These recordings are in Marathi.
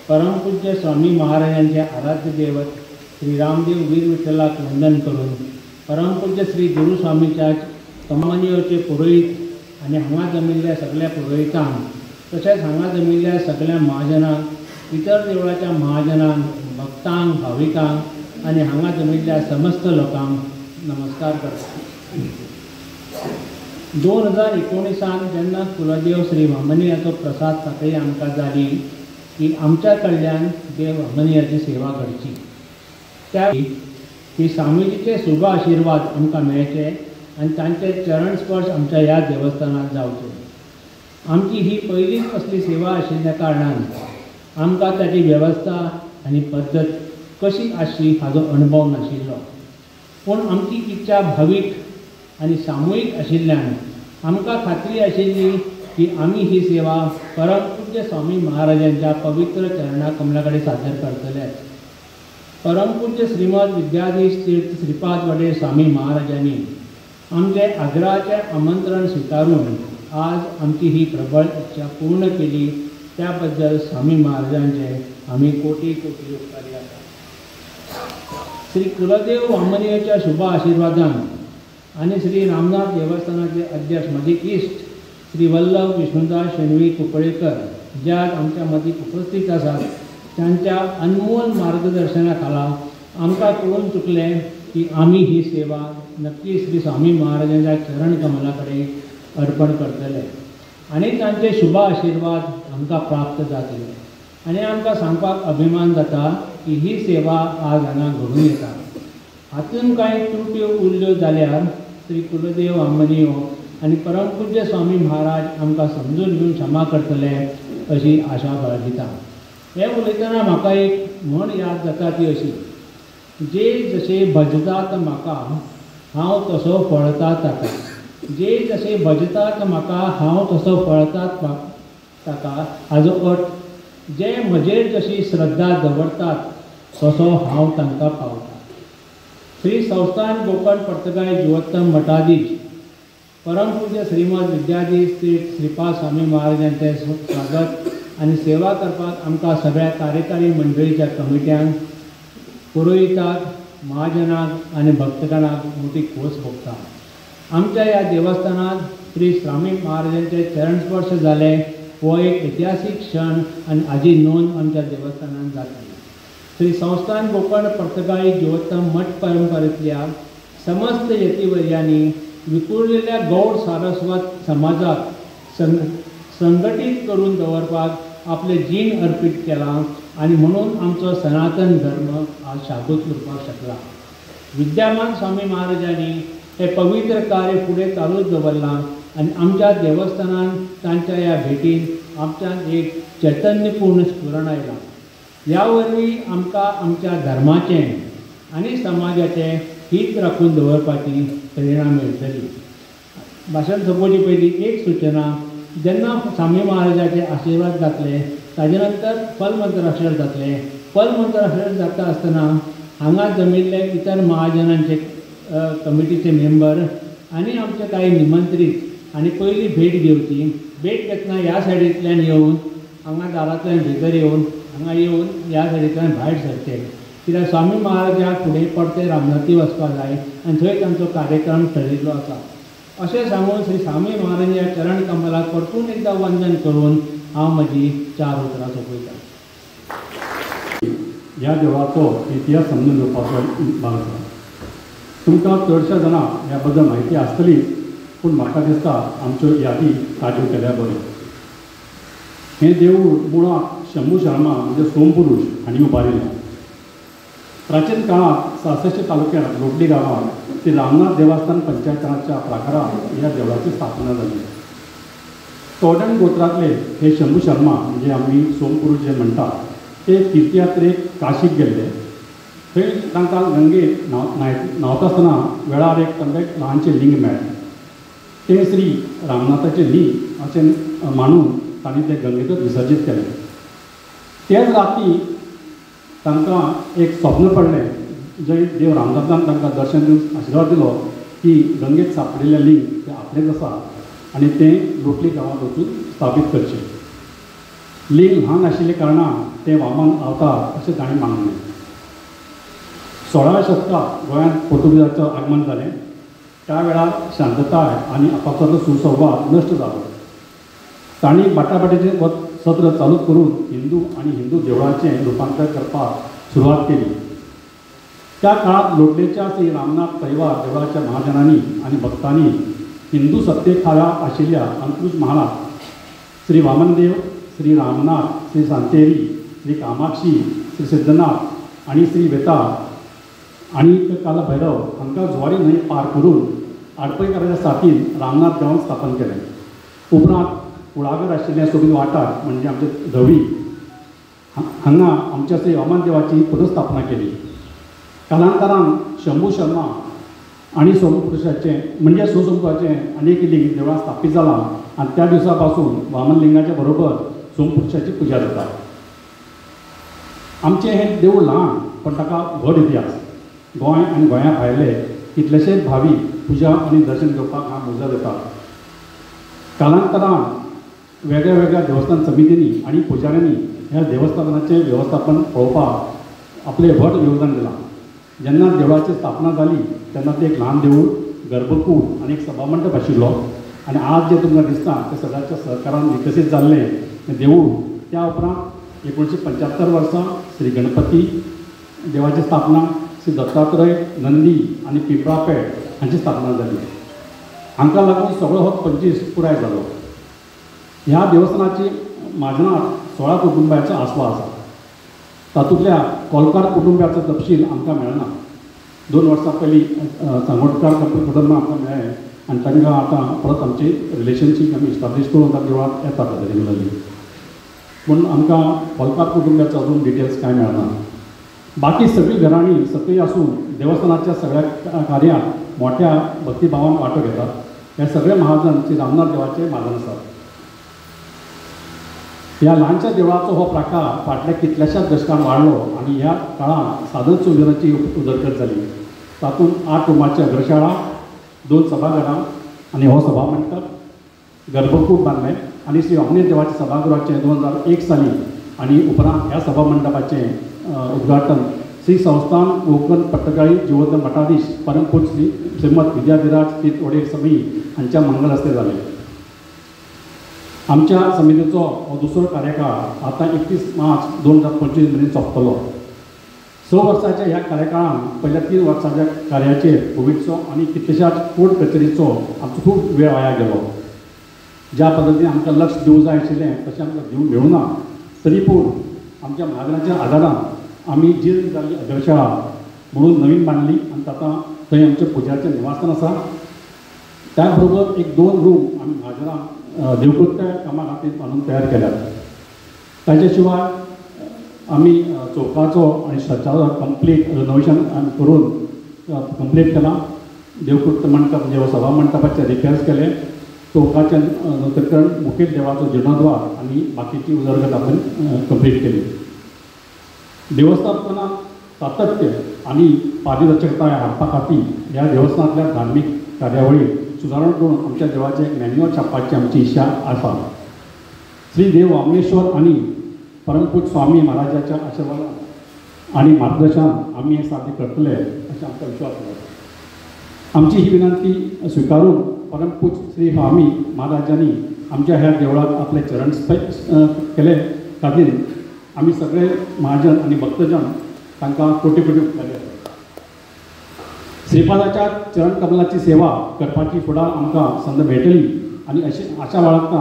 परमपूज्य स्वामी महाराजांचे आराध्य दैवत श्री रामदेव वीर विठ्ठलाक वंदन करून परमपूज्य श्री गुरु स्वामीच्या कमानीवरचे पुरोहित आणि हांगा जमिल्ल्या सगळ्या पुरोहितांक तशेंच हांगा जमिल्ल्या सगळ्या महाजनांक इतर देवळाच्या महाजनांक भक्तांक भाविकांक आणि हांगा जमिल्ल्या समस्त लोकांक नमस्कार करता। 2019 जेन्ना कुलदेव श्री वामनीयाचो प्रसाद साखळी आमकां जाली की आमच्या कडल्यान देव वामनीयाची सेवा करची, त्या की स्वामीजीचे शुभ आशीर्वाद आमकां मेळचे आनी तांचे चरण स्पर्श आमच्या ह्या देवस्थानात जावचे। आमची ही पयलीच असली सेवा आशिल्ल्या कारणान आमकां ताची वेवस्था आनी पद्दत कशी आसची हाचो अणभव नाशिल्लो, पूण आमची इच्छा भावीक आनी सामुहीक आशिल्ल्यान आमकां खात्री आशिल्ली की आमी ही सेवा परमपूज्य स्वामी महाराजांच्या पवित्र चरणा कमला कडेन सादर करतले। परमपूज्य श्रीमद विद्याधीश तीर्थ श्रीपाद वडे स्वामी महाराजांनी आमचे आग्रहाचें आमंत्रण स्वीकारून आज आमची ही प्रबळ इच्छा पूर्ण केली, त्याबद्दल स्वामी महाराजांचे आमी कोटी कोटी उपकारी आसात। श्री कुलदेव वामनीयाच्या शुभ आशीर्वादान आणि श्री रामनाथ देवस्थानाचे अध्यक्ष माझे इष्ट श्री वल्लभ विष्णुदास शेणवी कुंकळेकर ज्या आमच्या मदीं उपस्थित आसात, त्यांच्या अनमोल मार्गदर्शना खाला आमकां कळून चुकलें की आमी ही सेवा नक्की श्री स्वामी महाराजांच्या चरण कमला कडेन अर्पण करतले आणि तांचे शुभ आशीर्वाद आमकां प्राप्त जातले आनी आमकां सांगपाक अभिमान जाता की ही सेवा आज हांगा घडून येता. हातून कांय त्रुट्यो उरल्यो जाल्यार श्री कुलदेव वामनीय आनी परमपूज्य स्वामी महाराज आमकां समजून घेवन क्षमा करतले अशी आशा बाळगिता. हें उलयतना म्हाका एक म्हण याद जाता ती अशी, जे जशे भजतात म्हाका हांव तसो फळतात ताका. जे जशे भजतात म्हाका हांव तसो फळतात ताका हाजो अर्थ, जे म्हजेर जशी श्रद्धा दवरतात तसो हांव तांकां पावता. श्री संस्थान गोकर्ण पर्तगाळी जिवोत्तम मठाधीश परमपूज्य श्रीमद विद्याधीश श्री श्रीपाद स्वामी महाराजांचे स्वागत आनी सेवा करपाक आमकां सगळ्या कार्यकारी मंडळीच्या कमिट्यांक, पुरोहिताक, महाजनाक आनी भक्तगणाक मोठी खोस भोगता. आमच्या ह्या देवस्थानात श्री स्वामी महाराजांचे चरणस्पर्श जाले हो एक ऐतिहासीक क्षण आनी हाजी नोंद आमच्या देवस्थानात जातली. श्री संस्थान गोकर्ण पर्तगाळी जिवोत्तम मठ परंपरेंतल्या समस्त यतीवर्यांनी विखुरलेल्या गौड सारस्वत समाजाक संघटीत करून दवरपाक आपले जीण अर्पीत केलां आनी म्हणून आमचो सनातन धर्म आज शाबूत उरपाक शकला. विद्यामान स्वामी महाराजांनी हे पवित्र कार्य फुडें चालूच दवरलां आनी आमच्या देवस्थानान तांच्या ह्या भेटीन आमच्यान एक चैतन्यपूर्ण स्फुरण आयलां. ह्या वरवीं आमकां आमच्या धर्माचें आनी समाजाचें हीत राखून दवरपाची प्रेरणा मेळटली. भाशण सोंपोवचे पयलीं एक सूचना, जेन्ना स्वामी महाराजाचे आशिर्वाद जातले ताजे नंतर फलमंत्राक्षर जातले. फलमंत्राक्षर जाता आसतना हांगा जमिल्ले इतर महाजनांचे कमिटीचे मेंबर आनी आमचे कांय निमंत्रीत आनी पयली भेट घेवची. भेट घेतना ह्या सायडींतल्यान येवन हांगा दारांतल्यान भितर येवन हांगा येवन ह्या सायडींतल्यान भायर सरचे, कित्याक स्वामी महाराजाक फुडें पडते रामनाथी वचपाक जाय आनी थंय तांचो कार्यक्रम ठरिल्लो आसा. अशें सांगून श्री स्वामी महाराजांच्या चरण कमलाक परतून एकदां वंदन करून हांव म्हजी 4 उतरां सोंपयतां. ह्या देवळाचो इतिहास समजून घेवपाचो भाग आसा. तुमकां चडश्या जाणां ह्या बद्दल म्हायती आसतली, पूण म्हाका दिसता आमच्यो यादी ताज्यो केल्या बरें. हें देवूळ मुळाक शंभू शर्मा म्हणजे सोमपुरुश हांणी उबारिल्लें. प्राचीन काळांत 66 तालुक्यांत लोटली गांवांत श्री रामनाथ देवस्थान पंचायताच्या प्राकारांत ह्या देवळाची स्थापना जाली. तोडण गोत्रांतले हे शंभू शर्मा म्हणजे आमी सोमपुरुश जे म्हणटात ते तीर्थयात्रेक काशीक गेल्ले. थंय तांकां गंगेक न्हांवता आसतना वेळार तांकां एक ल्हानशें लिंग मेळ्ळें. तें श्री रामनाथाचें लिंग अशें मानून तांणी तें गंगेतूच विसर्जीत केलें. तेच राती तांकां एक स्वप्न पडलें, जंय देव रामनाथान तांकां दर्शन दिवन आशिर्वाद दिलो की गंगेक सांपडिल्लें लिंग तें आपलेंच आसा आनी तें लोटली गांवांत वचून स्थापीत करचें. लिंग ल्हान आशिल्ले कारणान तें वामन अवतार अशें ताणें मानलें. 16व्या शतकांत गोंयांत पोर्तुगीजांचें आगमन जालें. त्या वेळार शांतताय आनी आपापसाचो सुसंवाद नश्ट जालो. तांणी बाटाबाटीचें सत्र चालू करून हिंदू आनी हिंदू देवळांचें रुपांतर करपाक सुरवात केली. त्या काळांत लोटलेच्या श्री रामनाथ परिवार देवळाच्या महाजनांनी आनी भक्तांनी हिंदू सत्ते खाला आशिल्ल्या अंत्रुज महालांत श्री वामनदेव, श्री रामनाथ, श्री सांतेरी, श्री कामाक्षी, श्री सिद्धनाथ आनी श्री वेताळ आनी काल भैरव हांकां जुवारी न्हंय पार करून आडपयकाराच्या साथीन रामनाथ देवळां स्थापन केलें. उपरांत कुळागर आशिल्ले सोबीत वाठार म्हणजे आमचे धवी हांगा आमच्या श्री वामन देवाची पुनर्स्थापना केली. कालांतरान शंभू शर्मा आनी सोमपुरुशाचें म्हणजे सोमपुरुशाचें आनीक लिंग देवळां स्थापीत जालां आनी त्या दिसा पासून वामन लिंगाच्या बरोबर सोमपुरुशाची पुजा जाता. आमचें हें देवूळ ल्हान पण ताका व्हड इतिहास. गोंय आनी गोंया भायले कितलेशेच भावी पुजा आनी दर्शन घेवपाक हांगा मुजत येतात. कालांतरान वेगळ्या वेगळ्या देवस्थान समितींनी आनी पुजाऱ्यांनी ह्या देवस्थानाचें वेवस्थापन पळोवपाक आपलें व्हड योगदान दिलां. जेन्ना देवळाची स्थापना जाली तेन्ना तें एक ल्हान देवूळ, गर्भकूड आनी एक सभामंडप आशिल्लो आनी आज जें तुमकां दिसता तें सगळ्याच्या सहकारान विकसीत जाल्लें तें देवूळ. त्या उपरांत 1975 वर्सा श्री गणपती देवाची स्थापना, श्री दत्तात्रय, नंदी आनी पिंपळापेट हांची स्थापना जाली. हांकां लागून सगळो हो 25 पुराय जालो. ह्या देवस्थानाची माजनात 16 कुटुंबाचो आसवा आसा. तातूंतल्या कोलकार कुटुंबाचो तपशील आमकां मेळना. 2 वर्सां पयलीं सांगोडकार कुटुंब आमकां मेळ्ळें आनी तांकां आतां परत आमची रिलेशनशीप आमी इस्टाब्लीश करून तांच्या देवळांत येतात रेग्युलरली. पूण आमकां कोलकार कुटुंबाचो अजून डिटेल्स कांय मेळना. बाकी सगळीं घरांनी सकयल आसून देवस्थानाच्या सगळ्या कार्यांत मोठ्या भक्तिभावान वांटो घेतात. हे सगळे महाजन श्री रामनाथ देवाचे महाजन आसात. ह्या ल्हानशा देवळाचो हो प्रकार फाटल्या कितल्याशाच दशकांत वाडलो आनी ह्या काळांत साधन सुविधांची उदरगत जाली. तातूंत 8 रुमाची अग्रशाळा, 2 सभाघरां आनी हो सभामंडप, गर्भकूट बांदलें आनी श्री अग्नेश देवाच्या सभागृहाचें 2001 साली आनी उपरांत ह्या सभामंडपाचें उद्घाटन श्री संस्थान कोकण पट्टकाळी जीवोद्धर मठाधीश परमपूज श्री श्रीमद विद्याधिराज तीर्थ वडील समी हांच्या मंगल हस्ते जाले. आमच्या समितीचो हो दुसरो कार्यकाळ आतां 31 मार्च 2025 मेरेन सोंपतलो. 6 वर्सांच्या ह्या कार्यकाळांत पयल्या 3 वर्सांच्या कार्याचेर कोविडचो आनी कितल्याशाच कोर्ट कचेरीचो आमचो खूब वेळ वाया गेलो. ज्या पद्दतीन आमकां लक्ष दिवंक जाय आशिल्लें तशें आमकां दिवंक मेळूना. तरी पूण आमच्या महाजनाच्या आदारान आमी जीर्ण जाल्ली अग्रशाळा म्हणून नवीन बांदली आनी ताका थंय आमचें पुजाऱ्याचें निवासस्थान आसा. त्या बरोबर एक 2 रूम आमी महाजनाक देवकृत्य कामा खातीर बांदून तयार केल्यात. ताचे शिवाय आमी चौकाचो आनी चर्चाचो कंप्लीट रिनोवेशन करून कंप्लीट केलां. देवकृत्य मंडप म्हणजे सभा मंडपाचे रिपेर्स केले. चौकाचें नूतनीकरण, मुखेल देवाचो जिर्णोद्वार आनी बाकीची उदरगत आपण कंप्लीट केली. देवस्थापनात सातत्य आनी पारदर्शकताय हाडपा खातीर ह्या देवस्थानांतल्या धार्मीक कार्यावळी सुदारण करून आमच्या देवाचें एक मॅन्युअल छापपाची आमची इच्छा आसा. श्री देव वामनेश्वर आनी परमपूज स्वामी महाराजाच्या आशिर्वाद आनी मार्गदर्शनान आमी हे साध्य करतले अशें आमकां विश्वास आसा. आमची ही विनंती स्विकारून परमपूज श्री स्वामी महाराजांनी आमच्या ह्या देवळात आपले चरण केले खातीर आमी सगळे महाजन आनी भक्तजन तांकां कोटी कोटी उपकारी आसात. श्रीपादाच्या चरण कमलाची सेवा करपाची फुडार आमकां संद मेळटली आनी अशी आशा बाळगता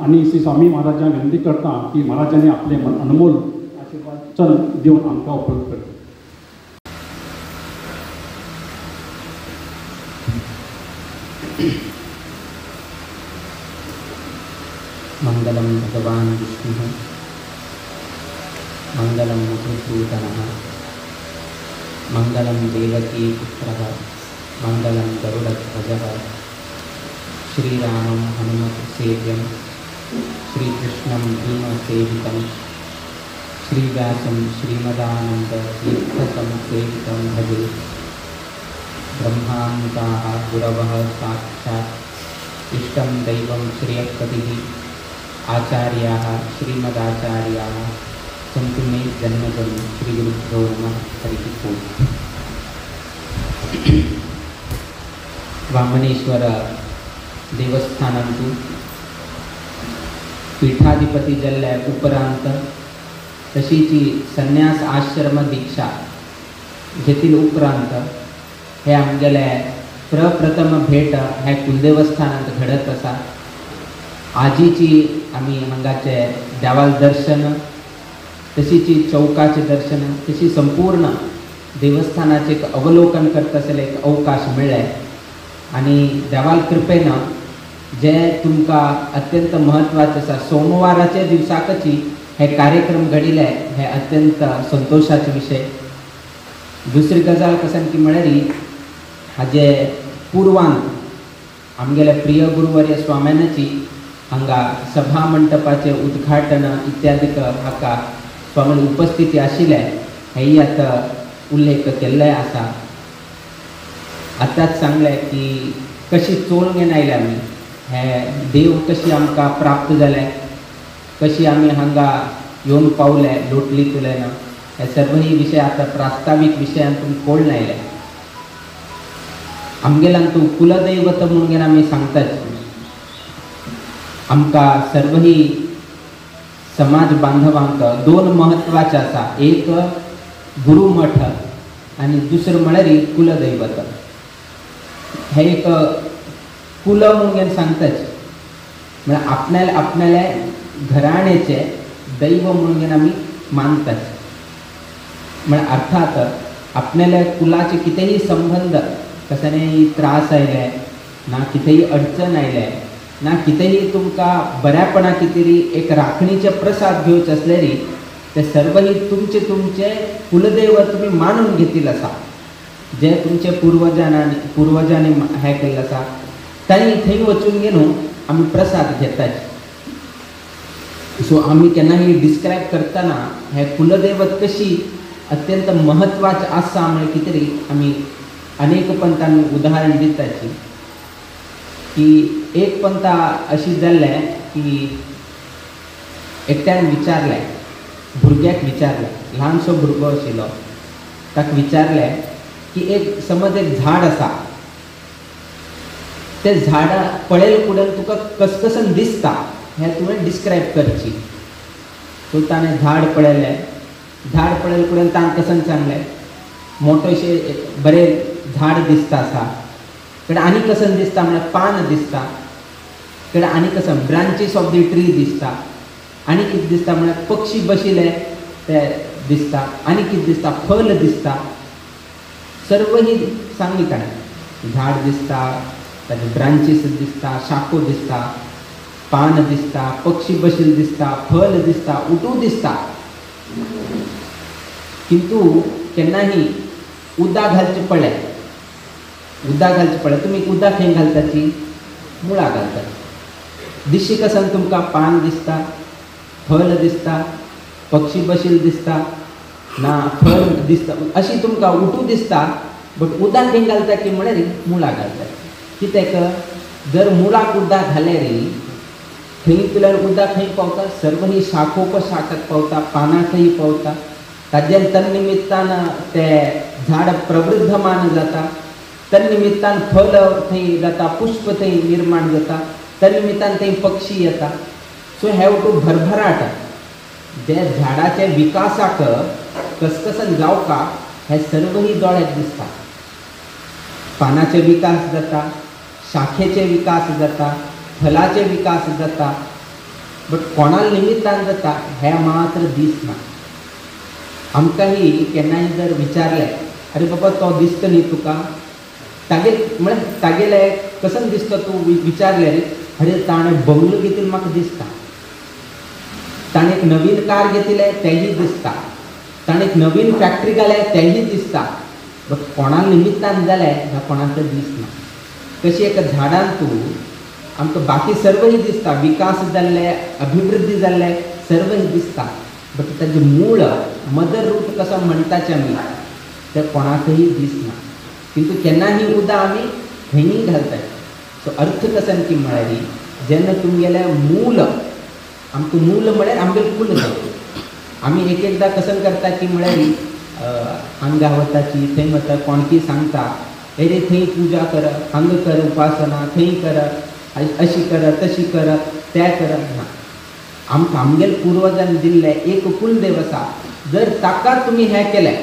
आनी श्री स्वामी महाराजांक विनंती करता की महाराजांनी आपले अनमोल आशिर्वाद दिवन आमकां उपयोग करता. मंगलम भगवान विष्णु मंगलम मधुसूदनः मंगलम देवकी पुत्रः मंगलम गरुडध्वजः श्रीरामं हनुमत्सेव्यं श्रीकृष्णं भीमसेवितं श्रीव्यासं श्रीमदानन्दतीर्थसंसेवितं भजे. ब्रह्मान्ताः गुरवः साक्षात् इष्टं दैवं श्रियःपतिः आचार्याः श्रीमदाचार्याः सन्तु मे जन्मजन्म. श्रीगुरुभ्यो नमः. हरिः ओम्. वामनेश्वर देवस्थानांतू पीठाधिपती जाल्ल्या उपरांत तशीची संन्यास आश्रम दीक्षा घेतील उपरांत हे आमगेले प्रप्रथम भेट ह्या कुलदेवस्थानांत घडत आसा. आजीची आमी हांगाचे देवाल दर्शन, तशीची चौकाचे दर्शन, तशी संपूर्ण देवस्थानाचे एक अवलोकन करता आसले एक अवकाश मेळ्ळे. आनी देवाल कृपेन जे तुमकां अत्यंत म्हत्वाचें आसा, सोमवाराच्या दिवसाकची हे कार्यक्रम घडिले हे अत्यंत संतोषाचे विशय. दुसरी गजाल कसन की म्हळ्यार हाजे पूर्वांत आमगेले प्रिय गुरुवर्य स्वाम्यानाची हांगा सभा मंडपाचे उद्घाटन इत्यादीक हाका स्वामी उपस्थिती आशिल्ले हेय आतां उल्लेख केल्ले आसा. आतांच सांगलें की कशी चोल घेवन आयले आमी, हे देव कशी आमकां प्राप्त जाले, कशी आमी हांगा येवन पावले लोटली तुलेन, हे सर्व ही विशय आतां प्रास्तावीक विशयांतून कोळून आयले. आमगेल्यान तूं कुलदैवत म्हणून आमी सांगतात. आमकां सर्व ही समाज बांधवांक 2 महत्वाचे आसा. एक गुरुमठ आनी दुसरें म्हळ्यार कुलदैवत. हे एक कुल म्हणून सांगतात, म्हळ्यार आपणाले घराण्याचे दैव म्हणून आम्ही मानतात. म्हणजे अर्थात आपल्याला कुलाचे कितेही संबंध कशानेही त्रास आयले ना, कितेही अडचण आयले ना, कितेही तुमका बऱ्यापणा कितेरी एक राखणीचे प्रसाद घेवचे असलेली ते सर्वही तुमचे तुमचे कुलदैव तुम्ही मानून घेतील असा, जे तुमचे पूर्वजांनी हे केलं असा त्यांनी थंय वचून गेलो आम्ही प्रसाद घेतात. सो आम्ही केन्नाही डिस्क्राईब करताना हे कुलदैवत कशी अत्यंत महत्वाचे आसा म्हणजे कितेरी आम्ही अनेक पंथांनी उदाहरण दिताची. की एक पंथा अशी जाल्ले की एकट्यान विचारले, भुरग्याक विचारले, ल्हानसो भुरगो आशिल्लो, ताका विचारले की एक समज एक झाड आसा, ते झाडा पळयल फुडें तुका कसकसन दिसता हें तुवें डिस्क्रायब करची. सो ताणें झाड पळयलें, झाड पळयल फुडें ताणें कसन सांगलें मोठोशें बरें झाड दिसता आसा, कडे आनी कसन दिसता म्हळ्यार पान दिसता, कडे आनी कसन ब्रांचीस ऑफ द ट्री दिसता, आनी कितें दिसता म्हळ्यार पक्षी बशिल्ले ते दिसता, आनी कितें दिसता फल दिसता. सर्व ही सांगली ताणें. झाड दिसता, ताजे ब्रांचीस दिसता, शाखो दिसता, पान दिसता, पक्षी बशिल्ले दिसता, फल दिसता, उटू दिसता. किंतु केन्नाही उदक घालचें पडलें, उदक घालचें पडलें, तुमी उदक खंय घालताची? मुळा घालतात. दिश्टी कसन तुमकां पान दिसता, फल दिसता, पक्षी बशिल्ले दिसता ना, फल दिसता अशी तुमकां उटू दिसता. बट उदक खंय घालता की म्हळ्यार मुळा घालतात. कित्याक जर मुळाक उदक घालें रे थंय तुल्यार उदक खंय पावता? सर्व ही शाखाक पावता, पानाकय पावता. ताजेर तन्निमित्तान ते झाड प्रवृद्धमान जाता, तन्निमित्तान फल थंय जाता, पुष्प थंय निर्माण जाता, तन्निमित्तान थंय पक्षी येता. सो हे उटू भरभराट जे झाडाचे विकासाक कसकसन जावका हे सर्व ही दोळ्याक दिसता. पानाचे विकास जाता, शाखेचे विकास जाता, फलाचे विकास जाता. बट कोणाल निमित्तान जाता हे मात्र दिसना. आमकांही केन्नाय जर विचारले अरे बाबा तो दिसता न्ही तुका, तागे म्हळ्यार तागेले कसन दिसता तूं विचारले रे, अरे ताणें बंगलो घेतिल्लो म्हाका दिसता, ताणें एक नवीन कार घेतिल्ले तेही दिसता, ताणें एक नवीन फॅक्टरी घाले तेही दिसता. बट कोणा निमित्तान जाले ह्या कोणाक दिसना. कशी एका झाडान तूं आमकां बाकी सर्वही दिसता, विकास जाल्ले, अभिवृद्धी जाल्ले सर्वही दिसता. बट ताजें मूळ मदर रूट कसो म्हणटाचें आमी तें कोणाकय दिसना. किंतु केन्नाही उदक आमी खंयी घालतात. सो अर्थ कसन की म्हळ्यार जेन्ना तुमगेलें मूल, आमकां मूल म्हळ्यार आमगेलें कुल जाता. आमी एक एकदां कसन करता की म्हळ्यार हांगा वताची, थंय वता, कोणकी सांगता अरे थंय पुजा कर, हांगा कर उपासना, थंय कर, अशी कर, तशी कर, तें कर. ना, आमकां आमगेले पुर्वजान दिल्ले एक कुलदेव आसा. जर ताका तुमी हें केलें,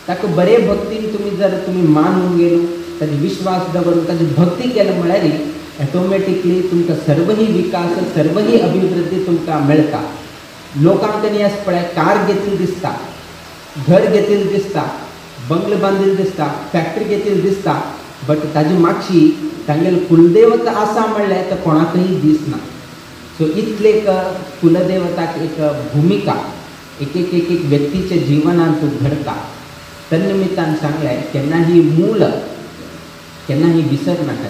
ताका बरे भक्तीन तुमी मानून गेलो, ताजे विश्वास दवरून ताजी भक्ती केलें म्हळ्यार ऑटोमॅटिकली तुमकां सर्व ही विकास, सर्व ही अभिवृद्धी तुमकां मेळटा. लोकांक न्ही आस पळय कार घेतिल्ली दिसता, घर घेतिल्लें दिसता, बंगलो बांदिल्लो दिसता, फॅक्टरी घेतिल्ली दिसता, बट ताजी मागची तांगेलो कुलदेवता आसा म्हणलें तर कोणाकय दिसना. सो इतले कुलदेवताक एक भुमिका एक एक एक एक व्यक्तीच्या जिवनांत तूं घडता. तन्निमित्तान सांगलें केन्नाही मूल केन्नाही विसर नाका.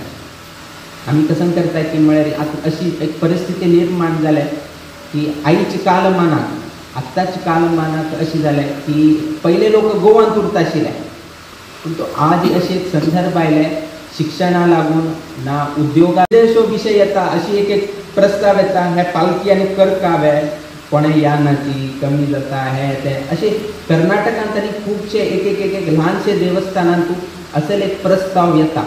आमी कसन करता की म्हळ्यार आतां अशी एक परिस्थिती निर्माण जाल्या की आईच्या कालमानाक, आत्ताच्या कालमानाक अशी जालें की पयले लोक गोवान उरता आशिल्ले, पूण आज अशी एक संदर्भ आयले शिक्षणा लागून ना उद्योगाचो विशय येता. अशी एक एक प्रस्ताव येता, हे पालखी आनी करकावे कोणें यानाची कमी जाता, हे ते अशे कर्नाटकांत तरी खुबशे एक एक एक एक ल्हानशे देवस्थानांत असले एक प्रस्ताव येता.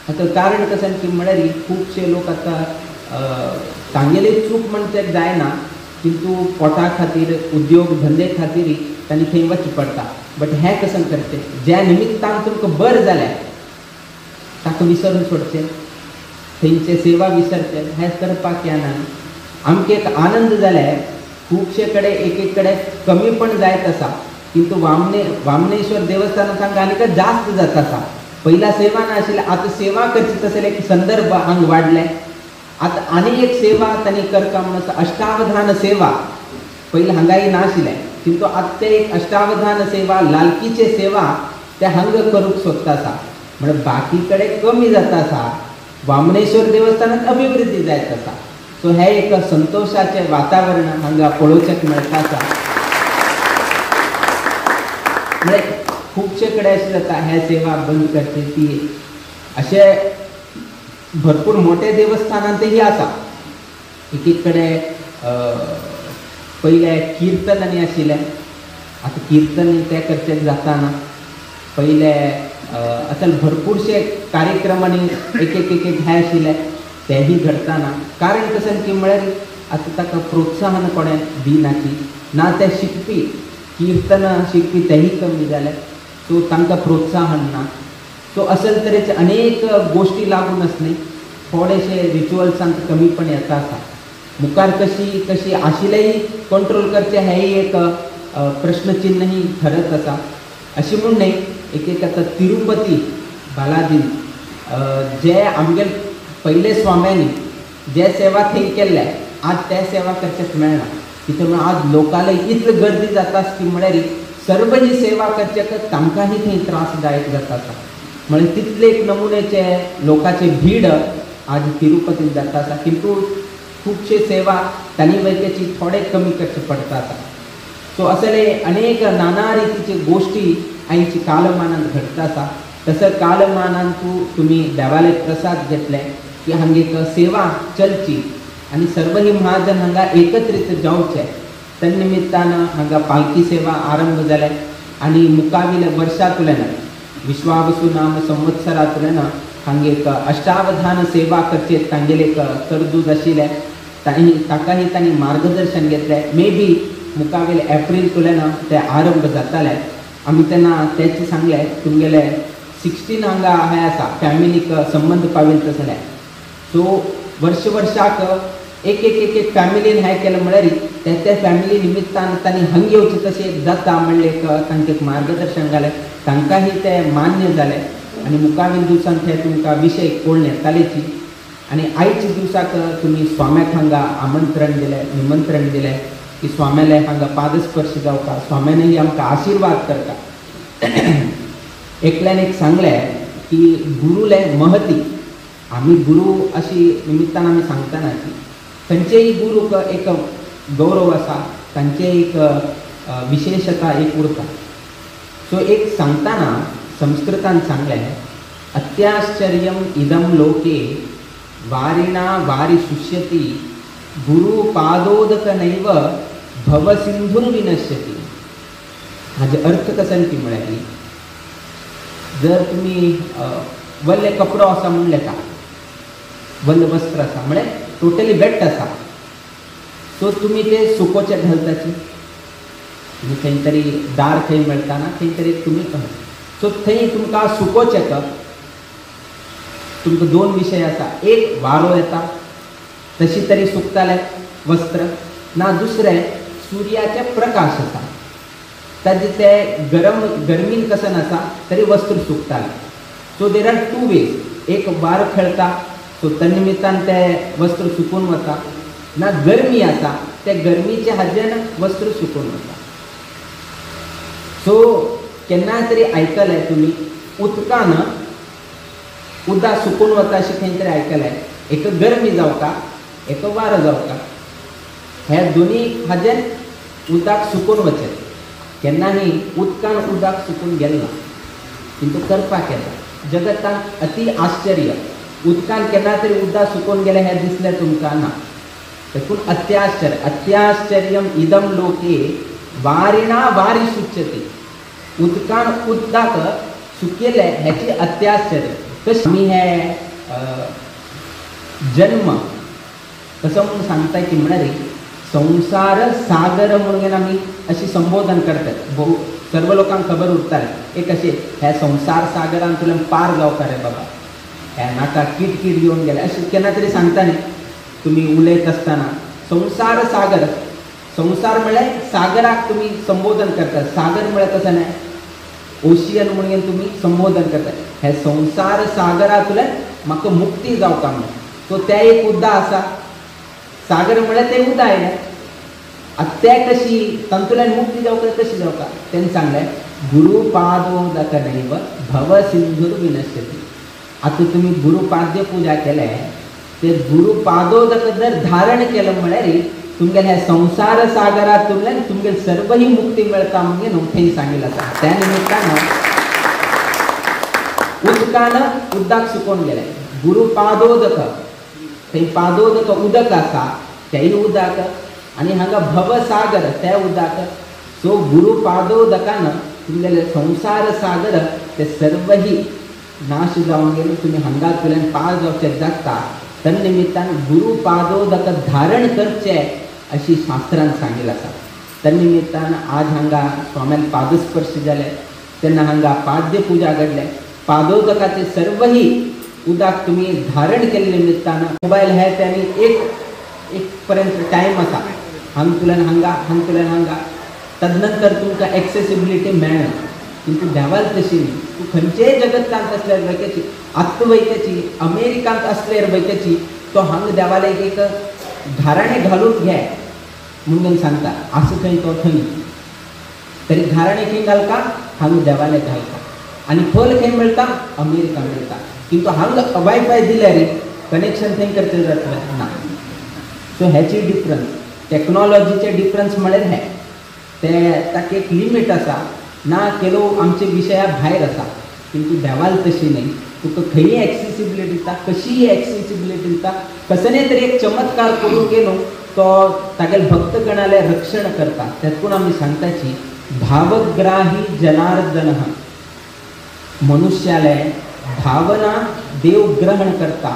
हाका कारण कशें की म्हळ्यार खुबशे लोक आतां तांगेली चूक म्हणटा जायना, किंतु पोटा खातीर, उद्योग धंदे खातीर तांणी थंय वचचें पडटा. बट हें कशें करचें, ज्या निमित्तान तुमकां बरें जालें ताका विसरून सोडचें, थंयचे सेवा विसरचें, हें करपाक येना. आमकां एक आनंद जाले खूपशे कडे एक कडे कमी पण जायत असा, किंतु वामनेश्वर देवस्थानात हांगा आनीक जास्त जाता असा. पहिला सेवा नाशिल्ले, आता सेवा करची तसले एक संदर्भ हांग वाढले. आता आनी एक सेवा तांणी करता म्हणून अष्टावधान सेवा पयलीं हांगाय नाशिल्ले, किंतु आतां ते एक अष्टावधान सेवा लालकीचे सेवा ते हांगा करूंक सोदता आसा. म्हणजे बाकी कडेन कमी जाता आसा, वामनेश्वर देवस्थानात अभिवृद्धी जायत आसा. सो हे एक संतोषाचे वातावरण हांगा पळोवचेक मेळटा आसा. म्हणजे खुबशे कडेन अशें जाता हे सेवा बंद करची ती, अशे भरपूर मोठे देवस्थानांतही आसा. एक कडेन पहिले कीर्तन आनी आशिल्ले, आतां कीर्तन ते करचें जाताना. पहिले असल भरपूरशे कार्यक्रम आनी एक हे आशिल्ले तेही घडताना. कारण कशें की म्हळ्यार आतां ताका प्रोत्साहन कोणें दिनाची ना, ते शिकपी कीर्तन शिकपी तेही कमी जाले, सो तांकां प्रोत्साहन ना. सो अशें तरेचे अनेक गोश्टी लागून आसले, थोडेशे रिच्युअल्सांत कमीपण येता आसा. मुखार कशी आशिल्लेय कंट्रोल करचे हेय एक प्रश्नचिन्हही ठरत आसा. अशी म्हूण न्ही, एक आतां तिरुपती बालाजीन जे आमगे पयले स्वाम्यांनी जे सेवा थंय केल्ले, आज ते सेवा करचेच मेळना. कित्याक आज लोकांले इतली गर्दी जाता की म्हळ्यार सर्व ही सेवा करचेक तांकांही थंय त्रासदायक जाता आसा. म्हणजे तितले एक नमुनेचे लोकांची भीड आज तिरुपतीन जाता आसा, किंतु खूबशे सेवा तांणी वयल्याची थोडे कमी करचे पडटा आसा. सो असले अनेक नाना रितीचे गोश्टी आयची कालमानांत घडटा आसा. तसं कालमानांत तुमी देवाले प्रसाद घेतले की हांगा एक सेवा चलची आनी सर्व ही महाजन हांगा एकत्रीत जावचे. त्या निमित्तान हांगा पालखी सेवा आरंभ जाले आनी मुखावेल्या वर्सांतल्यान विश्वावसू नाम संवत्सरांतल्यान हांगा एक अष्टावधान सेवा करचे तांगेले एक तरतूद आशिल्ले. ताकाही तांणी मार्गदर्शन घेतलें. मे बी मुखावेले एप्रीलतल्यान ते आरंभ जाताले. आमी तेन्ना तेचे सांगले तुमगेले 16 हांगा हे आसा फॅमिलीक संबंध पाविल्ले जाले. सो वर्साक एक फॅमिलीन हें केलें म्हळ्यार त्या फॅमिली निमित्तान तांणी हांगा येवचें तशें जाता म्हणलें एक तांकां एक मार्गदर्शन जालें. तांकांही ते मान्य जालें आनी मुखावेल दिवसांत हे तुमकां विशय कोण येतालेची. आनी आयच्या दिवसाक तुमी स्वाम्याक हांगा आमंत्रण दिलें, निमंत्रण दिलें की स्वाम्याले हांगा पादस्पर्श जावपाक, स्वाम्यानही आमकां आशिर्वाद करता. एकल्यान एक सांगलें की गुरुले महती, आमी गुरु अशी निमित्तान आमी सांगतना की खंयचेय गुरूक एक गौरव आसा, तांचे एक विशेषता एक उरता. सो एक सांगतना संस्कृतान सांगलें, अत्याश्चर्यम इदम लोके वारिणा वारी शुष्यति गुरु पादोदक नैव भवसिंधुर विनश्यति. हाजे अर्थ कसं की म्हळ्यार जर तुम्ही वल्ले कपडो आसा म्हणले का, वल्ले वस्त्र आसा म्हळ्यार टोटली वेट आसा, सो तुमी ते सुकोवचे घालताचे. तुम्ही खंय तरी दार खंय मेळटा ना, खंय तरी तुमी सो थंय तुमकां सुकोवचें का. तुमकां 2 विशय आसा, एक वारो येता तशी तरी सुकताले वस्त्र ना, दुसरें सुर्याचे प्रकाश आसा ताजे ते गरमीन कसं नसा तरी वस्त्र सुकताले. So there are 2 ways. एक वारो खेळटा सो त्या निमित्तान ते वस्त्र सुकून वता, ना गरमी आसा ते गरमीच्या हाजेन वस्त्र सुकून वता. सो केन्नाय तरी आयकलें तुमी उदकान उदक सुकून वता अशें खंय तरी आयकलें. एक गरमी जावका, एक वारो जावका, हे दोनी हाजेन उदक सुकून वचें. केन्नाही उदकान उदक सुकून गेलें ना, किंतु करपाक येता. जगतान अति आश्चर्य, उदकान केन्ना तरी उदक सुकून गेलें हें दिसलें तुमकां ना. देखून अत्याश्चर्यम इदम लोके वारिणा वारी शुच्यति. उदकान उदक सुकेलें हेची अत्याश्चर्य. कशें आमी हे जन्म कसं म्हणून सांगता की म्हळ्यार संसार सागर म्हणून आमी अशी संबोधन करतात. भोव सर्व लोकांक खबर उरताले एक अशें हे संसार सागरांतल्यान पार जावपा रे बाबा, हे नाका कीट येवन गेले अशें केन्ना तरी सांगता न्ही तुमी उलयत आसतना. संसार सागर संसार म्हळ्यार सागराक तुम्ही संबोधन करता. सागर म्हळ्यार तसं नाही, ओशियन म्हणून तुम्ही संबोधन करता. हे संसार सागरांतल्यान म्हाका मुक्ती जावका म्हणून. सो ते एक उद्दा आसा. सागर म्हळ्यार ते उदा आयलें. आतां ते कशी तांतूंतल्यान मुक्ती जावका कशी जावका तेणें सांगलें गुरुपादोदकनैव भव सिंधुर विनश्यति. आतां तुमी गुरुपाद्य पूजा केले, ते गुरुपादोदक जर धारण केलं म्हळ्यार तुमगेले हे संसार सागरांतल्यान तुमगेली सर्व ही मुक्ती मेळटा म्हणजे न्हू थंय सांगिल्लें आसा. त्या निमित्तान उदकाक सुकोवन गेले. गुरुपादोदक थंय पादोदक उदक आसा तेय उदक आनी हांगा भवसागर ते उदक. सो गुरुपादोदकान तुमगेले संसार सागर ते सर्व ही नाश जावन गेले. तुमी हांगातल्यान पार जावचे जाता. त्या निमित्तान गुरुपादोदक धारण करचे अशी शास्त्रांत सांगिल्लें आसा. त्या निमित्तान आज हांगा स्वाम्यान पादस्पर्श जाले तेन्ना हांगा पाद्य पूजा घडले. पादोदकाचे सर्व ही उदक तुम्ही धारण केल्ले निमित्तान मोबायल हे त्यांनी एक पर्यंत टायम आसा. हांगतल्यान हांगा तदनंतर तुमकां एक्सेसिबिलिटी मेळना. किंतु देवाल तशी न्ही. तूं खंयचेय जगतांत असल्यार वयताची, आत्ता वयताची, अमेरिकांत असल्यार वयताची, तो हांगा देवालेक एक घराणें घालून घे म्हणून सांगता. असं थंय तो थंय तरी घराणें खंय घालता हांगा देवालेक घालता. आनी फल खंय मेळटा अमेरिका मेळटा. किंतु हांगा वायफाय दिल्यार कनेक्शन थंय करचें जातलें ना. सो हेची डिफरन्स टॅक्नॉलॉजीचे डिफरन्स म्हळ्यार हे ते ताका एक लिमीट आसा. ना केलो आमचे विशया भायर आसा. किंतु देवाल तशी न्ही. तुका खंय एक्सेसिबिलिटी दिता, कशीय एक्सेसिबिलिटी दिता. कसले तरी एक चमत्कार करून गेलो तो तागेले भक्तगणाले रक्षण करता. तेतून आमी सांगताची भावग्राही जनार्दन. मनुष्याले भावना देव ग्रहण करता,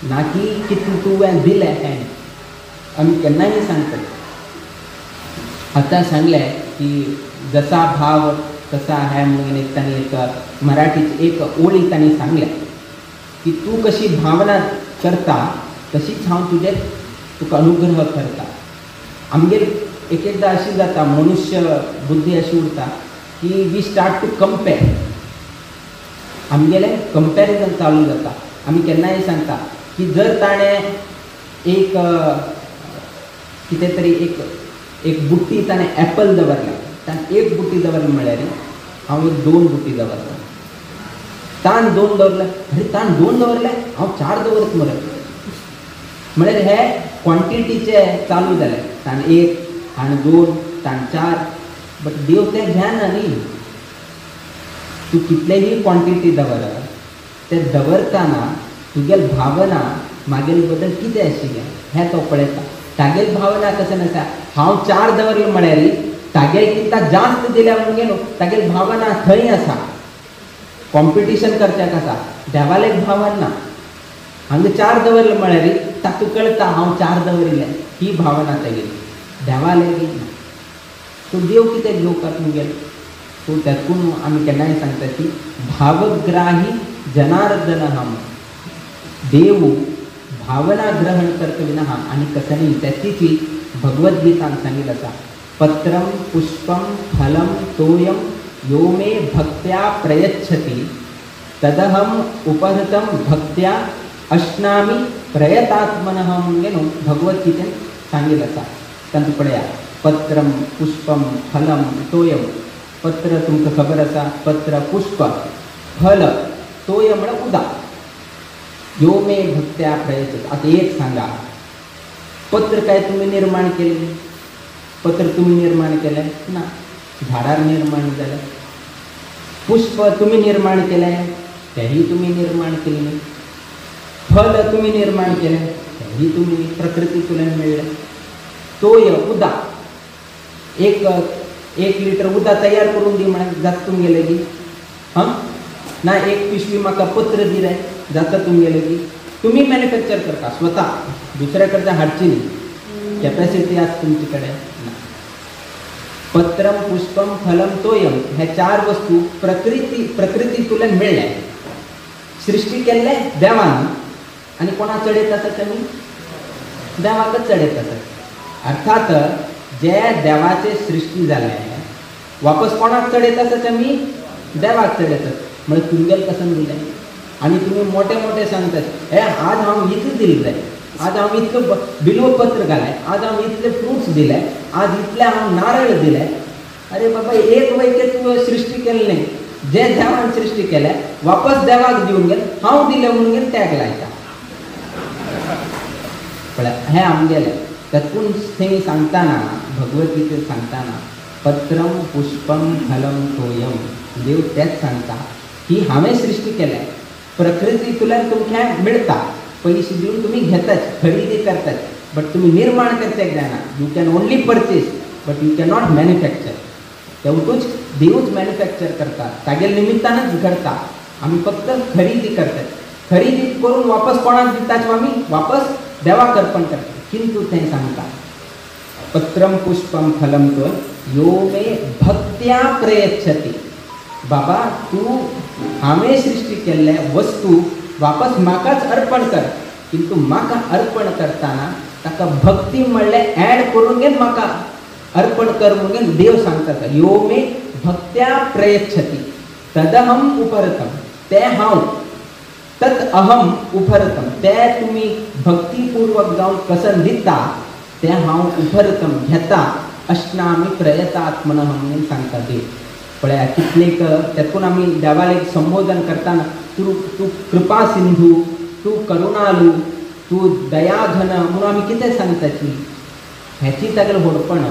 ना की कितले तुवें दिलें हें. आमी केन्नाय सांगता. आतां सांगलें की जसा भाव तसा है म्हणून एक तांणी एक मराठीची एक ओळी तांणी सांगल्या की तू कशी भावना करता तशीच हांव तुका अनुग्रह करता. आमगेर एकदा अशी जाता मनुष्य बुद्धी अशी उरता की वी स्टार्ट टू कंपेर. आमगेले कंपॅरिजन चालू जाता. आमी केन्नाय सांगता की जर ताणें एक कितें तरी एक बुट्टी ताणें एप्पल दवरला, ताणें एक बुट्टी दवरली म्हळ्यार हांव एक 2 बुट्टी दवरता. ताण 2 दवरले, अरे ताण 2 दवरले हांव 4 दवरत मरे म्हळ्यार हे क्वॉन्टिटीचे चालू जाले. ताण 1, ताण 2, ताण 4. बट देव तें घेना न्ही. तूं कितलेही क्वॉन्टिटी दवर, ते दवरतना तुगेली भावना मागेले बद्दल कितें आशिल्लें हें तो पळयता. तागेली भावना कशें नासा हांव 4 दवरले म्हळ्यार तागे किंता जास्त दिल्या म्हणजे न्हू तागेली भावना थंय आसा. कॉम्पिटिशन करच्याक आसा. देवालेक भावना ना. हांगा 4 दवरले म्हळ्यार ताका कळटा हांव 4 दवरिल्लें ही भावना तेगेली. देवालेक ना. सो देव कितें घेवपाक मुगेल. सो त्यातून आमी केन्नाय सांगता की भावग्राही जनार्दन हम. देव भावना ग्रहण करता विना हा. आणि कसं त्याची भगवद्गीतान सांगितलं आसा पत्रम पुष्पम फलम तोयम यो मे भक्त्या प्रयच्छति तदहम उपहृतम भक्त्या अश्नामी प्रयतात्मनः म्हणजे न्हू भगवद्गीतेन सांगितलं आसा. तांतूं पळया पत्रम पुष्पम फलम तोयम. पत्र तुमकां खबर आसा पत्र पुष्प फल तोय म्हळ्यार उदक. यो मे भक्त्या प्रयच्छति. आता एक सांगा पत्र काय तुम्ही निर्माण केले? पत्र तुम्ही निर्माण केले ना. झाडार निर्माण झालं. पुष्प तुम्ही निर्माण केले तेही तुम्ही निर्माण केले. फल तुम्ही निर्माण केले तेही तुम्ही प्रकृतीतून मिळले. तोय उदक एक लिटर उदक तयार करून दी म्हणा जाता तुमगेले की हां ना. एक पिशवी म्हाका पत्र दिलें जाता तुमगेले की तुम्ही मॅन्युफॅक्चर करता स्वता. दुसऱ्या कडच्यान हाडची न्ही. कॅपॅसिटी आसा तुमचे कडेन ना. पत्रम पुष्पम फलम तोयम हे 4 वस्तू प्रकृतीतून मेळ्ळे. सृष्टी केल्ले देवान आणि कोणा चडयत आसा तेमी देवाकच चडयत आसा. अर्थात जे देवाचे सृष्टी जाले वापस कोणाक चडयत आसत आमी देवाक चडयतात म्हणजे तुमगेल कसन दिलें आनी तुमी मोठे मोठे सांगतात हे आज हांव इतलें दिलें जाय आज हांव इतलें बिल्वपत्र घालें आज हांव इतले फ्रुट्स दिले आज इतले हांव नारळ दिले अरे बाबा एक वैके तूं सृश्टी केलें न्ही जे देवान सृश्टी केलें वापस देवाक दिवन गेल हांव दिलें म्हणून गेल त्याग लायता पळय हें आमगेलें तातून थंय सांगताना भगवद्गीतेंत सांगताना पत्रम पुष्पम फलम तोयम देव तेच सांगता की हांवें सृश्टी केल्या प्रकृतींतल्यान तुमकां मिळता पयशे दिवन तुमी घेतात खरेदी करतात बट तुमी निर्माण करचें जायना you can only purchase but you can not manufacture तेवटूच देवूच मॅन्युफॅक्चर करता तागे निमित्तानच घडता आमी फक्त खरेदी करतात खरेदी करून वापस कोणाक दितात आमी वापस देवाक अर्पण करतात किंतु थंय सांगता पत्रम पुष्पम फलम तो यो मे भक्त्या प्रयच्छति बाबा तू हांवें सृश्टी केल्ले वस्तू वापस म्हाकाच अर्पण कर किंतु म्हाका अर्पण करताना ताका भक्ती म्हणलें ऍड करून घेन म्हाका अर्पण कर म्हणून देव सांगता यो मे भक्त्या प्रयच्छति तदहम उपरतम ते हांव तत् अहम उपरतम ते तुमी भक्तीपूर्वक जावन कसन दिता ते हांव उपरतम घेता अश्नामी प्रयतात्मनः म्हणून सांगता देव पळया कितलेक तेतून आमी देवाक संबोधन करताना तूं कृपा सिंधू तूं करुणालू तूं दयाघन म्हणून आमी कितें सांगताची हेची तागेल व्हडपण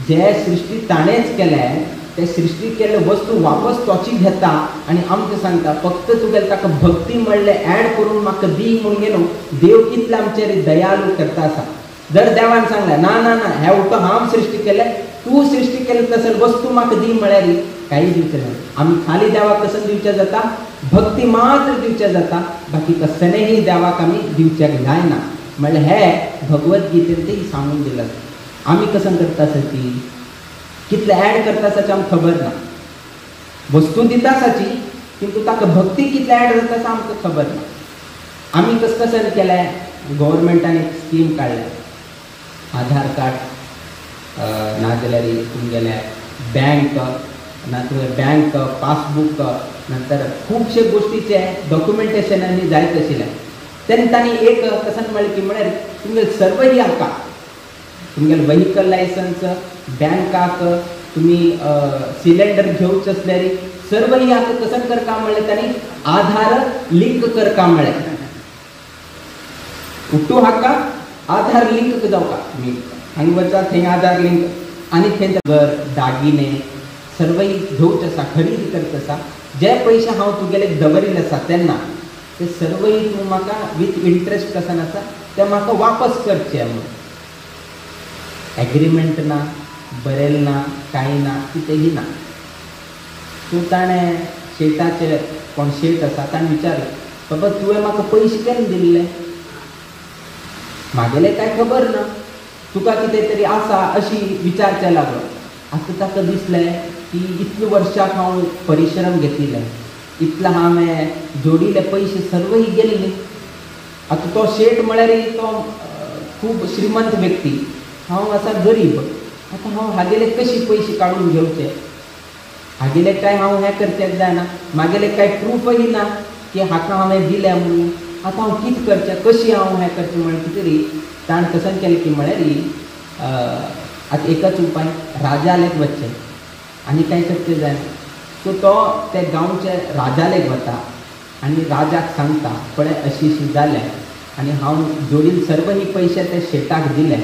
जे सृश्टी ताणेंच केलें ते सृश्टी केल्ले वस्तू वापस तोची घेता आनी आमकां सांगता फक्त तुगेलें ताका भक्ती म्हणलें ऍड करून म्हाका दी म्हणून गेलो देव कितले आमचेर दयालू करता आसा जर देवान सांगलें ना ना ना हे उठो हांव सृश्टी केलें तूं सृश्टी केलें तसले वस्तू म्हाका दी म्हळ्यार काही दिवचें ना आमी खाली देवाक कसं दिवचें जाता भक्ती मात्र दिवचें जाता बाकी कसलेंय देवाक आमी दिवचें जायना म्हणल्यार हे भगवद्गीतेंतय सांगून दिलां आमी कसं करता आसाची कितले ऍड करता आसाची आमकां खबर ना वस्तू दिता आसाची किंतु ताका भक्ती कितले ऍड जाता आसा आमकां खबर ना आमी कसं केलें गव्हर्मेंटान एक स्कीम काडल्या आधार कार्ड नाजाल्यार तुमगेले बँक बँक पासबुक नंतर खुबशे गोष्टीचे डॉक्युमेंटेशनांनी जायत आशिल्लें तेन्ना तांणी एक कसन म्हणलें की म्हळ्यार तुमगे सर्वही हाका तुमगेलें व्हेहिकल लायसन्स बँकाक तुमी सिलेंडर घेवचे असल्यार सर्वही हाका कसन करता म्हणलें तांणी आधार लिंक करता म्हणलें उठू हाका आधार लिंक जावका तुमी हांगा वचा थंय आधार लिंक आनी थंय घर दागिने सर्वही घेवचे आसा खरेदी करता आसा जे पयशे हांव तुगेले दवरिल्ले आसा तेन्ना ते सर्वही तूं म्हाका विथ इंट्रस्ट कसन आसा ते म्हाका वापस करचे म्हणून एग्रीमेंट ना बरयलें ना कांय ना कितेंय ना सो ताणें शेताचे कोण शेत आसा ताणें विचारलें बाबा तुवें म्हाका पयशे केन्ना दिल्ले म्हागेलें कांय खबर ना तुका कितें तरी आसा अशी विचारचें लागलो आतां ताका दिसलें की इतले वर्साक हांव परिश्रम घेतिल्ले इतले हांवें जोडिल्ले पयशे सर्वही गेले न्ही आतां तो शेट म्हळ्यार तो खूब श्रीमंत व्यक्ती हांव आसा गरीब आतां हांव हागेले कशे पयशे काडून घेवचे हागेले कांय हांव हें करचें जायना म्हागेले कांय प्रूफय ना की हाका हांवें दिलें म्हणून आतां हांव कितें करचें कशी हांव हें करचें म्हण कितें तरी ताणें कसन केलें की म्हळ्यार आतां एकच उपाय राजालेक वचचें आनी कांय करचें जायना सो तो ते गांवचे राजालेक वता आनी राजाक सांगता पळय अशी अशी जालें आनी हांव जोडीन सर्व ही पयशे ते शेटाक दिले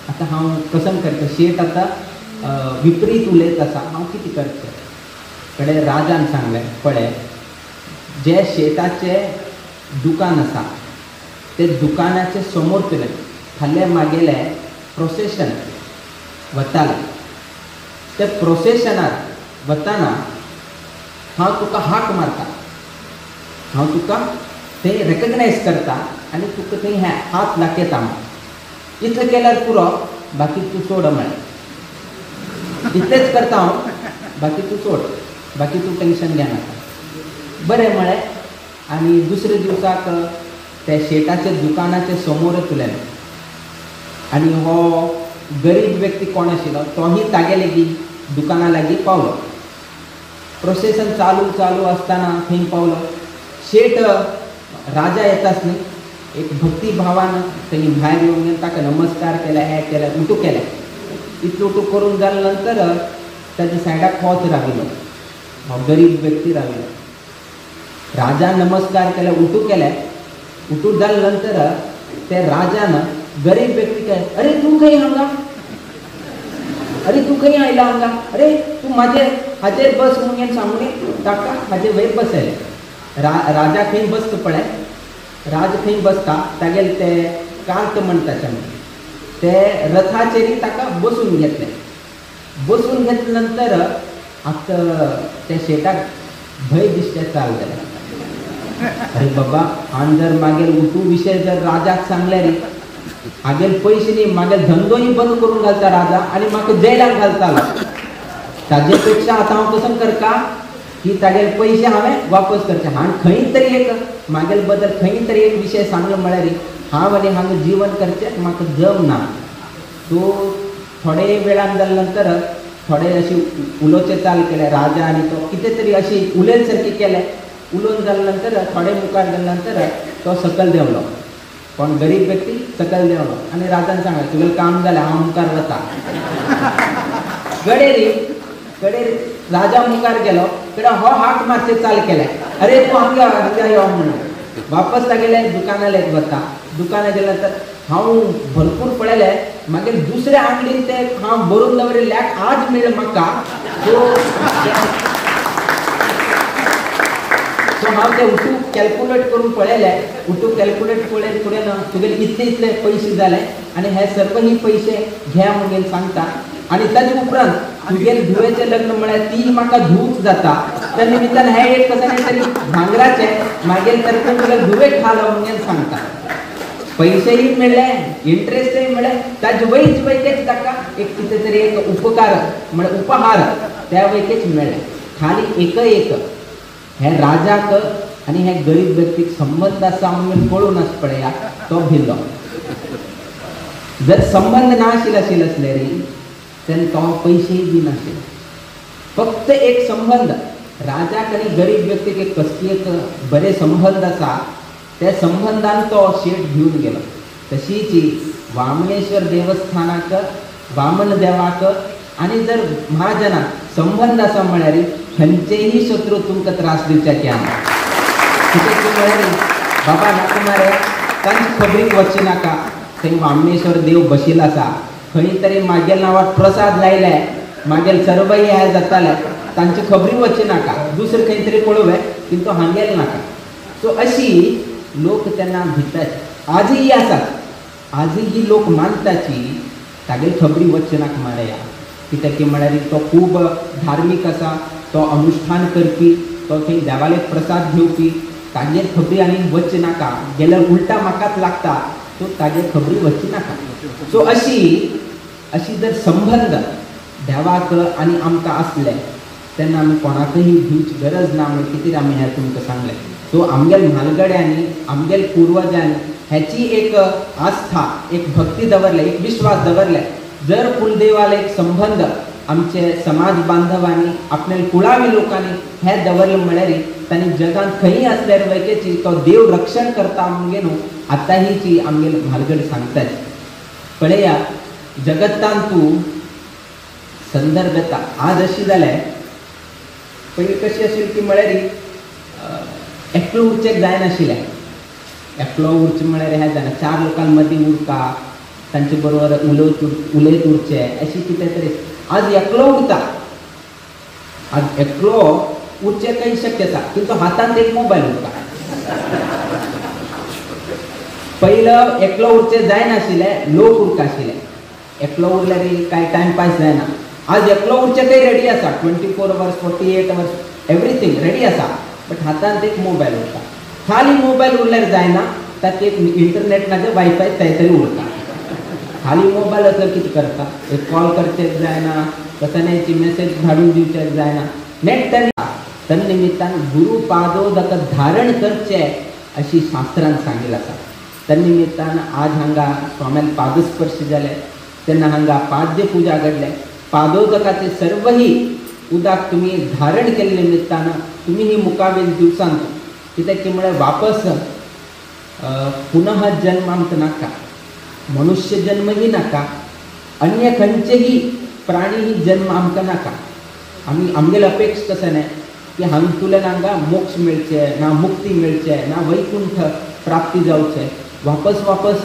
आतां हांव कसन करचें शेट आतां विपरीत उलयत आसा हांव कितें करचें कडेन राजान सांगलें पळय जे शेताचें दुकान आसा ते दुकानाचे समोरतले फाल्यां मागेलें प्रोसेशन वतालें ते प्रोसेशनाक वताना हांव तुका हाक मारता हांव तुका थंय रेकग्नायज करता आनी तुका थंय हात दाखयता इतलें केल्यार पुरो बाकी तूं सोड म्हळें इतलेंच करता हांव बाकी तूं सोड बाकी तूं टेंशन घेनाका बरें म्हळें आनी दुसरे दिवसाक ते शेटाचे दुकानाचे समोर येतले आनी हो गरीब व्यक्ती कोण आशिल्लो तोही तागे लेगीत दुकाना लागीं पावलो. प्रोसेसन चालू आसतना थंय पावलो. शेट राजा येताच न्ही एक भक्ती भावान थंय भायर येवन ताका नमस्कार केले, हें केलें, उटू केलें. इतलें उटू करून जाले नंतर ताच्या सायडाक होच राविलो, हो गरीब व्यक्ती राविलो. राजा नमस्कार केले, उटू केले. उटू जाले नंतर ते राजान गरीब व्यक्ती काय, अरे तू खंय हांगा, अरे तू खंय आयला हांगा, अरे तू हाजेर बस म्हणून सांगून ताका हाजे वयर बसयले. राजा खंय बसता पळय, राज खंय बसता तागेले ते कार्त म्हणटा ते रथाचेर ताका बसून घेतले. बसून घेतले नंतर आतां त्या शेटाक भंय दिसचे चाल जालें. अरे बाबा हांवें जर मागीर उठू विशय जर राजाक सांगले रे, हागेले पयशे न्ही मागीर धंदोय बंद करून घालता राजा आनी म्हाका जेलाक घालतालो. ताजे पेक्षा आतां हांव कसो करता की तागेले पयशे हांवें वापस करचे. हांवें खंय तरी एक म्हागेले बद्दल खंय तरी एक विशय सांगलो म्हळ्यार हांव आनी हांगा जीवन करचें म्हाका जमना. सो थोडे वेळान जाले नंतर थोडे अशी उलोवचे चाल केले. राजा आनी तो कितें तरी अशी उलयले सारकी केलें. उलोवन जाले नंतर थोडे मुखार जाले नंतर तो सकयल देंवलो. कोण गरीब व्यक्ती सकयल देंवलो आनी राजान सांगलें तुगेलें काम जालें, हांव मुखार वता. कडेर राजा मुखार गेलो कडेन हो हाक मारचे चाल केले, अरे तूं हांगा यो म्हणून. वापस तागेले दुकानार वता. दुकानार गेले नंतर हांव भरपूर पळयले मागीर दुसऱ्या आंगडीन ते हांव बरोवन दवरिल्ल्याक आज मेळ म्हाका. सो हांव ते उठू कॅल्क्युलेट करून पळयले. उठू कॅल्क्युलेट पळयले फुडें तुगेले इतले पयशे जाले आनी हे सर्व ही पयशे घ्या म्हणून सांगता. आनी ताजे उपरांत तुगेले धुवेचें लग्न म्हळ्यार ती म्हाका धूच जाता. त्या निमित्तान हे एक कसं तरी भांगराचें मागीर तरी तुगेले धुवेक घालो म्हणून सांगता. पयशेय मेळ्ळे, इंट्रस्टय मेळ्ळे. ताजे वयच वयकेच ताका एक कितें तरी एक उपकार म्हळ्यार उपहार त्या वयकेच मेळ्ळे. खाली एक हे राजाक आनी हे गरीब व्यक्तीक संबंध आसा म्हणून कळून आस पळया तो भिल्लो. जर संबंध नाशिल्ले आसले रे तेन्ना तो पयशेय बी नाशिल्ले. फक्त एक संबंध राजाक आनी गरीब व्यक्तीक एक कसली एक बरे संबंध आसा. त्या संबंधान तो शेट घेवन गेलो. तशीच वामनेश्वर देवस्थानाक वामन देवाक आनी जर महाजनाक संबंध आसा म्हळ्यार खंयचेही शत्रू तुमकां त्रास दिवचे ना. कितें म्हळ्यार बाबा नाका मरे तांचे खबरीक वचचे नाका. थंय वामनेश्वर देव बशिल्लो आसा. खंय तरी म्हागेल्या नांवार प्रसाद लायले मागेल सर्वय हे जाताले. तांचे खबरी वचचे नाका. दुसरें खंय तरी पळोवं किंतु हांगेल नाका. सो अशी लोक तेन्ना भितात. आजही आसात. आजही लोक मानताची तागेली खबरी वचचे नाका मारया. कित्याक की म्हळ्यार तो खूब धार्मीक आसा. तो अनुष्ठान करपी, तो थंय देवाले प्रसाद घेवपी. तागेर खबरी आनी वचचे नाका. गेल्यार उलटा म्हाकाच लागता. सो तागेर खबरी वचची नाका. सो अशी जर संबंध देवाक आनी आमकां आसले तेन्ना आमी कोणाकय भिवची गरज ना म्हणून कितें आमी हें तुमकां सांगलें. सो आमगेल म्हालगड्यांनी आमगेल पुर्वजांनी हेची एक आस्था एक भक्ती दवरले, एक विश्वास दवरले. जर कुलदेवाला एक संबंध आमचे समाज बांधवांनी आपल्या कुळावी लोकांनी हे दवरले म्हळ्यार तांणी जगांत खंय आसल्यार वयकेची तो देव रक्षण करता म्हणगे न्हू आतांहीची आमगेल म्हालगड सांगतात. पळया जगतान तूं संदर्भ येता. आज अशी जालें पयलीं कशी आशिल्ली की म्हळ्यार एकलो उरचें जायनाशिल्लें. एकलो उरचें म्हळ्यार हें जालें 4 लोकां मदीं उरता तांचे बरोबर उलयत उरचें अशी कितें तरी. आज एकलो उरता. आज एकलो उरचें काही शक्य आसा किंतु हातांत एक मोबायल उरता. पयलो एकलो उरचें जायनाशिल्लें, लोक उरता आशिल्ले. एकलो उरल्यार कांय टायमपास जायना. आज एकलो उरचें काही रेडी आसा. 24 hours 48 hours एवरीथींग रेडी आसा. बट हातांत एक मोबायल उरता. खाली मोबायल उरल्यार जायना. ताका एक इंटरनेट नाजाल्यार वायफाय थंय तरी उरता. खाली मोबायल असल्यार कितें करता. एक कॉल करचें जायना, कसल्याची मेसेज धाडून दिवचें जायना. नेट तन निमित्तान गुरु पादोदक धारण करचें अशी शास्त्रांत सांगिल्लें आसा. तन निमित्तान आज हांगा स्वाम्यान पादस्पर्श जाले. तेन्ना हांगा पाद्य पुजा घडल्या. पादोदकाचे सर्वही उदक तुम्ही धारण केल्ले निमतान तुम्ही ही मुखावेल दिवसांत कित्याक की म्हळ्यार वापस पुनः जन्म आमकां नाका, मनुष्य जन्मही नाका, अन्य खंयचेही प्राणी ही जन्म आमकां नाका. आमगेली अपेक्षा कशें न्हय की हांगतुल्यान हांगा मोक्ष मेळचे ना, मुक्ती मेळचे ना, वैकुंठ प्राप्ती जावचे. वापस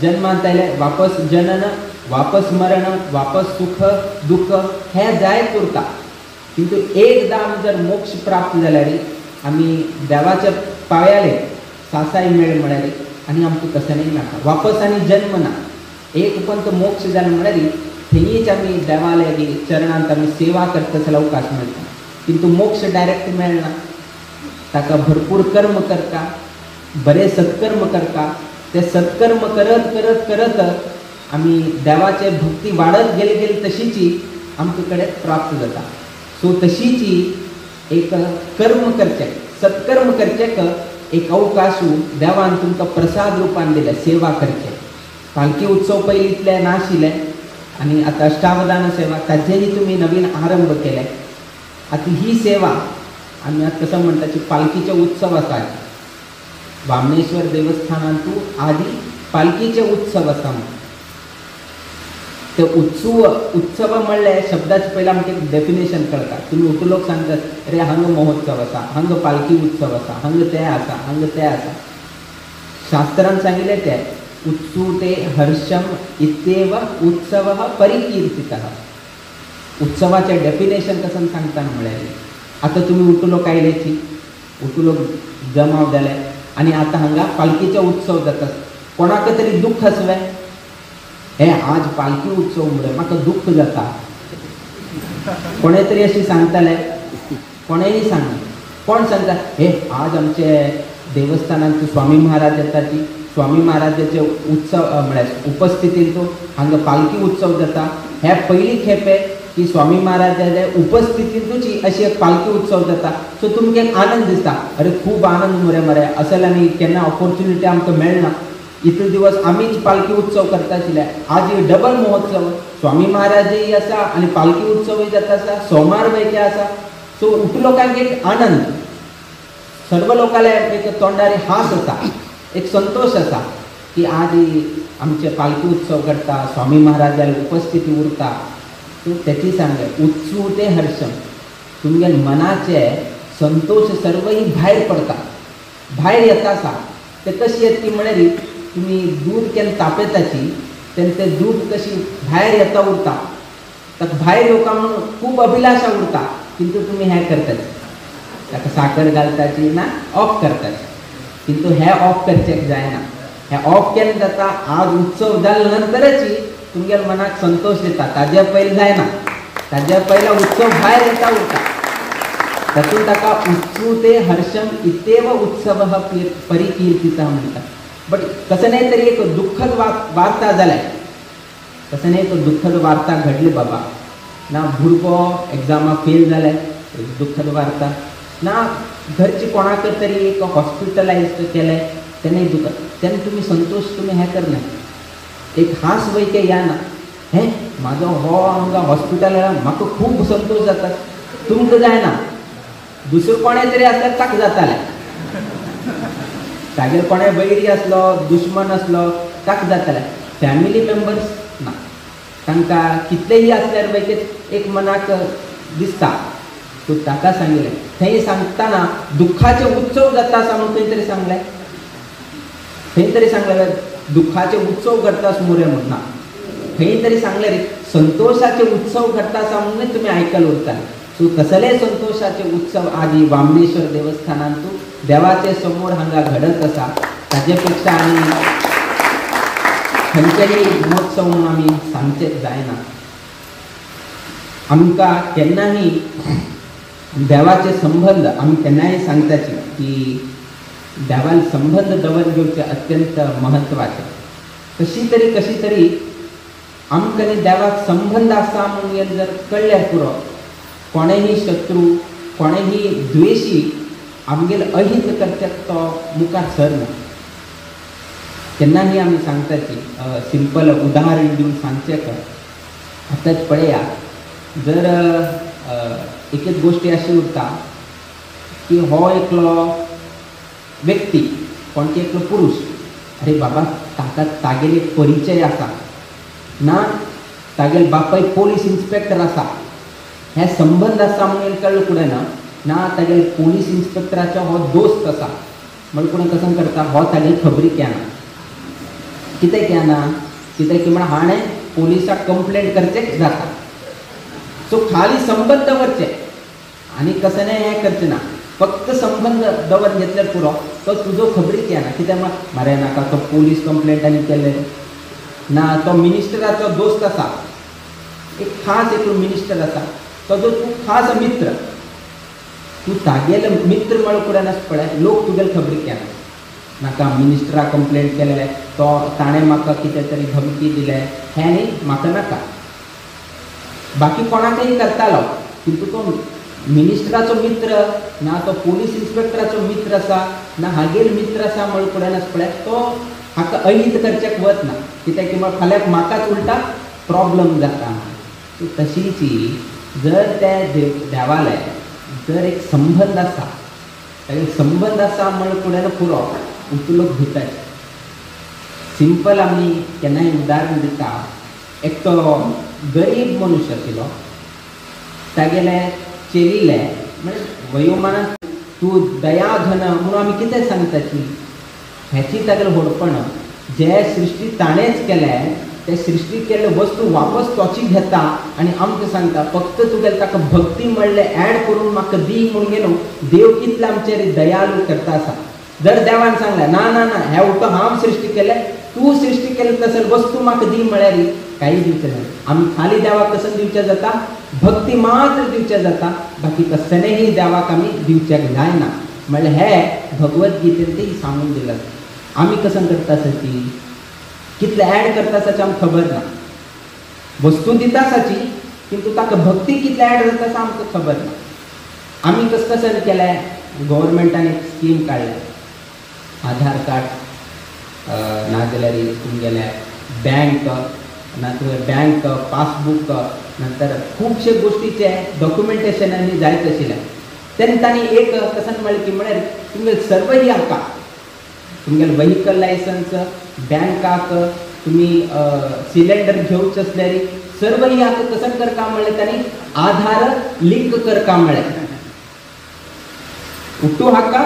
जन्मांत आयले, वापस जनन, वापस मरण, वापस सुख दुःख हे जायत उरता. किंतु एकदा आमी जर मोक्ष प्राप्त जाल्यार आमी देवाच्या पांयाले सासाय मेळ म्हळ्यार आनी आमकां कशेंय नाका, वापस आनी जन्म ना. एक पंत मोक्ष जालें म्हळ्यार थंयच आमी देवाले चरणांत आमी सेवा करता अवकाश मेळटा. किंतु मोक्ष डायरेक्ट मेळना. ताका भरपूर कर्म करता, बरे सत्कर्म करता. ते सत्कर्म करत करत करत आमी देवाचे भक्ती वाडत गेली तशीची आमचे कडेन प्राप्त जाता. सो तशीची एक कर्म करचें, सत्कर्म करचेक एक अवकाश देवान तुमकां प्रसाद रुपान दिले सेवा करचे. पालखी उत्सव पयलींतले नाशिल्ले आनी आतां अष्टावधान सेवा ताचेही तुमी नवीन आरंभ केले. आतां ही सेवा आमी आतां कसं म्हणटा की पालखीचे उत्सव आसा. वामनेश्वर देवस्थानांतू आदी पालखीचे उत्सव आसा. ते उत्सव म्हणले शब्दाचे पयलीं आमकां एक डेफिनेशन कळटा. तुमी उठ लोक सांगतात अरे हांगा महोत्सव आसा, हांगा पालखी उत्सव आसा, हांगा तें आसा, हांगा तें आसा. शास्त्रान सांगिल्लें तें उत्सुते हर्षम इत्येव उत्सवः परिकीर्तितः. उत्सवाचे डेफिनेशन कसं सांगता म्हळ्यार आतां तुमी उठलोक आयलेची, उठलोक जमाव जाले आनी आतां हांगा पालखीचे उत्सव जाता. कोणाक तरी दुख्ख आसलें, हे आज पालखी उत्सव म्हणून म्हाका दुख्ख जाता. कोणे तरी अशी सांगताले, कोणेय सांग, कोण सांगता हे आज आमचे देवस्थानांत स्वामी महाराज येतात, स्वामी महाराजाचे उत्सव म्हळ्यार उपस्थितीन तो हांगा पालखी उत्सव जाता. हे पयली खेपे की स्वामी महाराजाच्या उपस्थितींतूच अशी एक पालखी उत्सव जाता. सो तुमकां एक आनंद दिसता, अरे खूब आनंद मरे असेल आनी केन्ना ऑपॉर्च्युनिटी आमकां मेळना. इतले दिवस आमीच पालखी उत्सव करता आशिल्ले, आज डबल महोत्सव, स्वामी महाराजय आसा आनी पालखी उत्सवय जाता आसा, सोमार वैके आसा. सो उठ लोकांक एक आनंद, सर्व लोकांले एक तोंडार हास आसा, एक संतोष आसा की आज आमचे पालखी उत्सव करता, स्वामी महाराजाला उपस्थिती उरता. सो त्याची सांगे उत्सुते हर्षम, तुमगे मनाचे संतोष सर्वही भायर पडटा, भायर येता आसा. ते कशी येत ती म्हळ्यार तुमी दूध केन्ना तापयताची तेन्ना ते दूध कशी भायर येता उरता, ताका भायर येवका म्हणून खूब अभिलाषा उरता. किंतु तुमी हें करताची, ताका साखर घालताची ना ऑफ करताची. किंतु हे ऑफ करचेक जायना. हे ऑफ केन्ना जाता, आज उत्सव जाल्या नंतरची तुमगे मनाक संतोष येता, ताज्या पयलीं जायना. ताज्या पयला उत्सव भायर येता उरता. तातूंत ताका उत्सुते हर्षम इत्येव उत्सवः परिकीर्तितः म्हणटा. बट कसं नाही तरी एक दुःखद वार्ता जाल्या, कसं नाही तो दुःखद वार्ता घडली बाबा. ना भुरगो एग्जामा फेल जाले, एक दुःखद वार्ता. ना घरची कोणाक तरी एक हॉस्पिटलाइज केले, तेन्ना दुःख. तेन्ना तुम्ही संतोष तुम्ही हे करना, एक हांस वैके या ना, हे म्हाजो हो हांगा हॉस्पिटल म्हाका खूब संतोष जाता. तुमकां जायना, दुसरो कोणें तरी आसल्यार ताका जातालें. तागेर कोणें वैरी आसलो, दुश्मन आसलो, ताका जातालें. फॅमिली मेंबर्स ना, तांकां कितलेही आसल्यार वैके एक मनाक दिसता. सो ताका सांगिल्लें, थंय सांगतना दुःखाचे उत्सव जाता आसा म्हणून खंय तरी सांगलें, खंय तरी सांगलें दुःखाचे उत्सव घडटा मोरे म्हणना, खंय तरी सांगलें रे संतोषाचे उत्सव घडटा आसा म्हणून तुमी आयकल उरताले. सो तसले संतोषाचे उत्सव आदी वामनेश्वर देवस्थानांतू देवाचे समोर हांगा घडत आसा. ताजे पेक्षा आनी खंयचेय महोत्सव म्हणून आमी सांगचेच जायना. आमकां केन्नाही देवाचे संबंध आमी केन्नाय सांगताची की देवान संबंध दवरून घेवचे अत्यंत महत्वाचे. कशी तरी आमकां देवाक संबंध आसा म्हणून जर कळ्ळें पुरो, कोणेही शत्रू, कोणेही द्वेषी आमगेर अहित करचेक तो मुखार सरना. केन्नाही आमी सांगताची सिंपल उदाहरण दिवन सांगचें का आतांच पळया जर एक एक गोष्टी अशी उरता की हो एकलो व्यक्ती कोणते एकलो पुरुष अरे बाबा ताका तागेले परिचय आसा ना तागेले बापाय पोलीस इन्स्पेक्टर आसा हे संबंध आसा म्हणून कळ्ळें फुडें ना तागेले पोलीस इन्स्पेक्टराचो हो दोस्त आसा म्हणून कोणी कसं करता हो तागेली खबरी घेना कितें घेना कित्याक म्हण हाणें पोलिसाक कंप्लेंट करचें जाता सो खाली संबंध दवरचे आनी कसं नाही हें करचें ना फक्त संबंध दवर घेतल्यार पुरो तो तुजो खबरी घेना कित्याक मरे नाका तो पोलीस कंप्लेंट आनी केले ना तो मिनिस्टराचो दोस्त आसा एक खास एकलो मिनिस्टर आसा तो जो तूं खास मित्र तूं तागेलो मित्र म्हण फुडें आस पळय लोक तुगेले खबरी घेना नाका मिनिस्टरा कंप्लेंट केले तो ताणें म्हाका कितें तरी धमकी दिले हें न्ही म्हाका नाका बाकी कोणाकय करतालो किंतु तो मिनिस्टराचो मित्र ना तो पोलीस इन्स्पेक्टराचो मित्र आसा ना हागेर मित्र आसा म्हण फुडें आस पळय तो हाका अहित करचेक वचना कित्याक की फाल्यां म्हाकाच उलटा प्रॉब्लम जाता तशीच जर ते देवाले जर एक संबंध आसा संबंध आसा म्हण फुडें पुरो तूं लोक भितात सिंपल आमी केन्नाय उदाहरण दिता एक तो गरीब मनुष्य आशिल्लो तागेले चेलिले म्हणजे वयोमानांत तूं दया घन म्हणून आमी कितें सांगताची हेची तागेलें व्हडपण जे सृश्टी ताणेंच केलें ते सृश्टी केल्ले वस्तू वापस तोची घेता आनी आमकां सांगता फक्त तुगेले ताका भक्ती म्हणलें ऍड करून म्हाका दी म्हणून गेलो देव कितले आमचेर दयालू करता आसा जर देवान सांगलें ना ना ना हे उठो हांव सृश्टी केलें तूं सृश्टी केलें तसले वस्तू म्हाका दी म्हळ्यार काही दिवचें ना आमी खाली देवाक कसं दिवचें जाता भक्ती मात्र दिवचें जाता बाकी कसलेंय देवाक आमी दिवचें जायना म्हणल्यार हे भगवद्गीतेन तें सांगून दिलां आमी कसं करता आसाची कितले ऍड करता आसाची आमकां खबर ना वस्तू दिता आसाची किंतु ताका भक्ती कितले ऍड जाता आसा आमकां खबर ना आमी कसं केलें गव्हर्मेंटान एक स्कीम काडल्या आधार कार्ड नाजाल्यार तुमगेले बँक बँक पासबूक नंतर खुबशे गोष्टीचे डॉक्युमेंटेशन आनी जायत आशिल्लें तेन्ना तांणी एक कसन म्हणलें की म्हळ्यार तुमगेले सर्व ही हाका तुमगेले व्हेहिकल लायसन्स बँकाक तुमी सिलेंडर घेवचे असल्यार सर्व ही हाका कसन करता म्हणलें तांणी आधार लिंक करता म्हणलें उठू हाका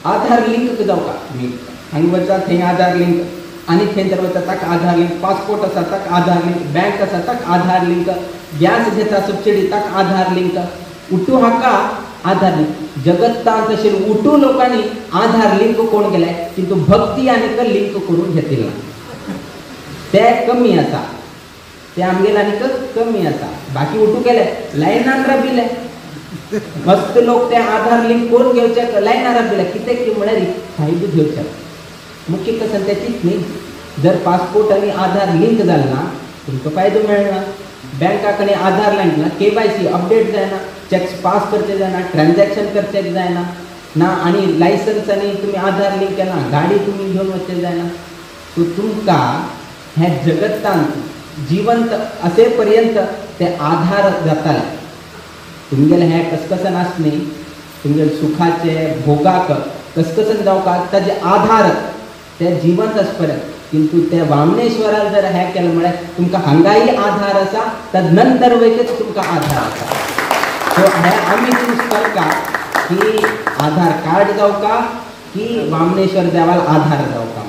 आधार लिंक जावका तुमी हांगा वचा थंय आधार लिंक आनी थंय तर वता ताका आधार लिंक पासपोर्ट आसा ताका आधार लिंक बँक आसा ताका आधार लिंक गॅस घेता सबसिडी ताका आधार लिंक उठू हाका आधार लिंक जगत्तांत तशें उठू लोकांनी आधार लिंक कोण केले किंतु भक्ती आनीक लिंक करून घेतिल्ला ते कमी आसा ते आमगेले आनीक कमी आसा बाकी उठू केले लायनान राबिले मस्त लोक ते आधार लिंक करून घेवचे लायनार राबिले कित्याक की म्हळ्यार फायदो घेवचे मुख्य कसन त्याचीच न्ही जर पासपोर्ट आनी आधार लिंक जालना तुमकां फायदो मेळना बँकाक आनी आधार लिंक ना KYC अपडेट जायना चॅक्स पास करचे जायना ट्रान्झॅक्शन करचें जायना ना आनी लायसन्स आनी तुमी आधार लिंक केला गाडी तुमी घेवन वचचें जायना सो तुमकां हे जगतांत जिवंत असे पर्यंत ते आधार जाताले तुमगेले हे कसकसन आसनी तुमगेले सुखाचे भोगाक कसकसन जावका ताजे आधार ते जिवंत आसपर्यंत किंतु ते वामनेश्वराक जर हे केलें म्हळ्यार तुमकां हांगाय आधार आसा तदनंतर वयतच तुमकां आधार आसा सो हे आमी चूज करता की आधार कार्ड जावका की वामनेश्वर देवाल आधार जावका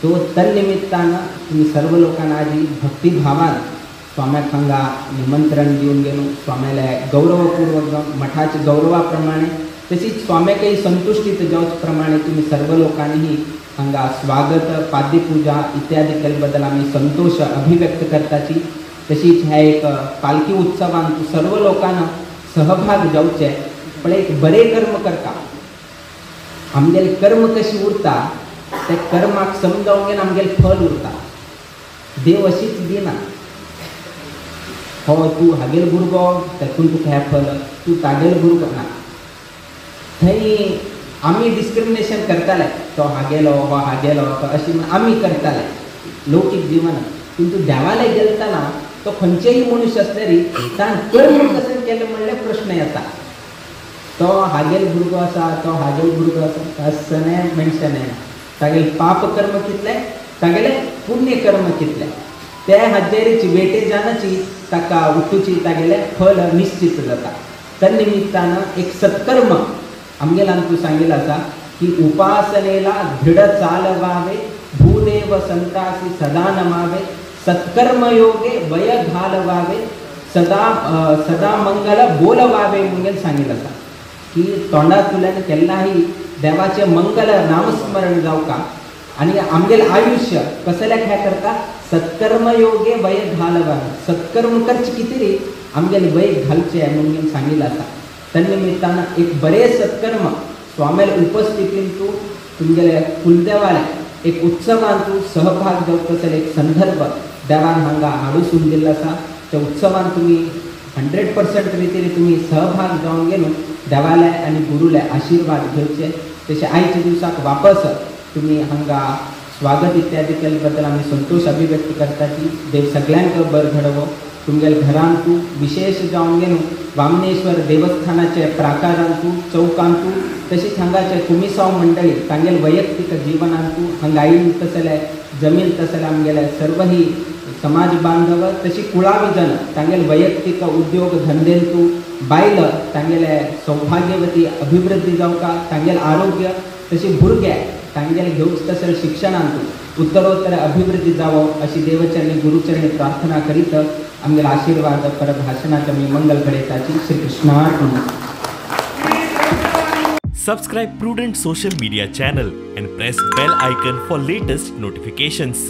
सो तन्निमित्तान तुमी सर्व लोकांना आजी भक्तिभावान स्वाम्याक हांगा निमंत्रण दिवन गेलो स्वाम्याले गौरवपूर्वक मठाच्या गौरवा प्रमाणे तशीच स्वाम्याकय संतुष्टीत जावचे प्रमाणे तुम्ही सर्व लोकांनीही हांगा स्वागत पाद्यपूजा इत्यादी केले बद्दल आम्ही संतोष अभिव्यक्त करताची तशीच ह्या एक पालखी उत्सवान सर्व लोकांना सहभाग जावचे पण एक बरे कर्म करता आमगेले कर्म कशी उरता ते कर्माक समजावून घेवन आमगेले फल उरता देव अशीच दिना हो तू हागेल भुरगो तेतून तुका हे फल तू तागेल भुरगो ना थंय आमी डिस्क्रिमिनेशन करताले, तो हागेलो हो हागेलो तो अशी आमी करताले लौकीक जिवनात. किंतु देवालय गेलतना तो खंयचेय मनुष्य असल्यारी ताणें कर्म कशें केलें म्हणल्यार प्रश्न येता. तो हागेल भुरगो आसा, तो हागेल भुरगो आसा, असने मेन्शन येना. तागेलें पाप कर्म कितलें, तागेलें पुण्य कर्म कितलें, ते हाजेरीची वेटेजानाची ताका उठूची तागेलें फल निश्चित जाता. त्या निमित्तानं एक सत्कर्म आमगेलान तूं सांगिल्लें आसा की उपासनेला दृढ चालवावे, भूदेव संतासी सदा नमावे, सत्कर्मयोगे वय घालवावे, सदा मंगल बोलवावे म्हणून सांगिल्लें आसा की तोंडांतल्यान केन्नाही देवाचें मंगल नामस्मरण जावका आनी आमगेलें आयुश्य कसल्याक हें करता, सत्कर्मयोगे वय घालवावे. सत्कर्म करचे कितें आमगेलें वय घालचें म्हणून सांगिल्लें आसा. त्या निमित्तानं एक बरें सत्कर्म स्वामेल उपस्थितीन तूं तुमगेले कुलदेवाले एक उत्सवान तूं सहभाग घेवपाचो एक संदर्भ देवान हांगा हाडून दिल्लो आसा. त्या उत्सवान तुमी 100% रितीन तुमी सहभाग जावन गेलो देवालय आनी गुरुले आशिर्वाद घेवचे. तशें आयच्या दिवसाक वापस तुमी हांगा स्वागत इत्यादी केले बद्दल आमी संतोष अभिव्यक्त करता की देव सगळ्यांक बरें घडोवो. तुमगेल्या घरान तूं विशेष जावन गेलो वामनेश्वर देवस्थानाचे प्राकारान तूं चौकान तूं तशीच हांगाचे कुमिसांव मंडळी तांगेले वैयक्तीक जिवनान तूं हांगा आयिल्ले तसले जमीन तसले आमगेले सर्व ही समाज बांधव तशी कुळावी जन तांगेले वैयक्तीक उद्योग धंदेन तूं बायल तांगेले सौभाग्यवती अभिवृद्धी जावका, तांगेले आरोग्य तशी भुरगे तांगेले घेवच तसले शिक्षणान तूं उत्तरोत्तर अभिवृद्धी जावो अशी देवचरणी गुरुचरणी प्रार्थना करीत आमगेले आशीर्वाद परभाषणाक आमी मंगल घडयताची. श्री कृष्णार्पण. Subscribe Prudent social media channel and press bell icon for latest notifications.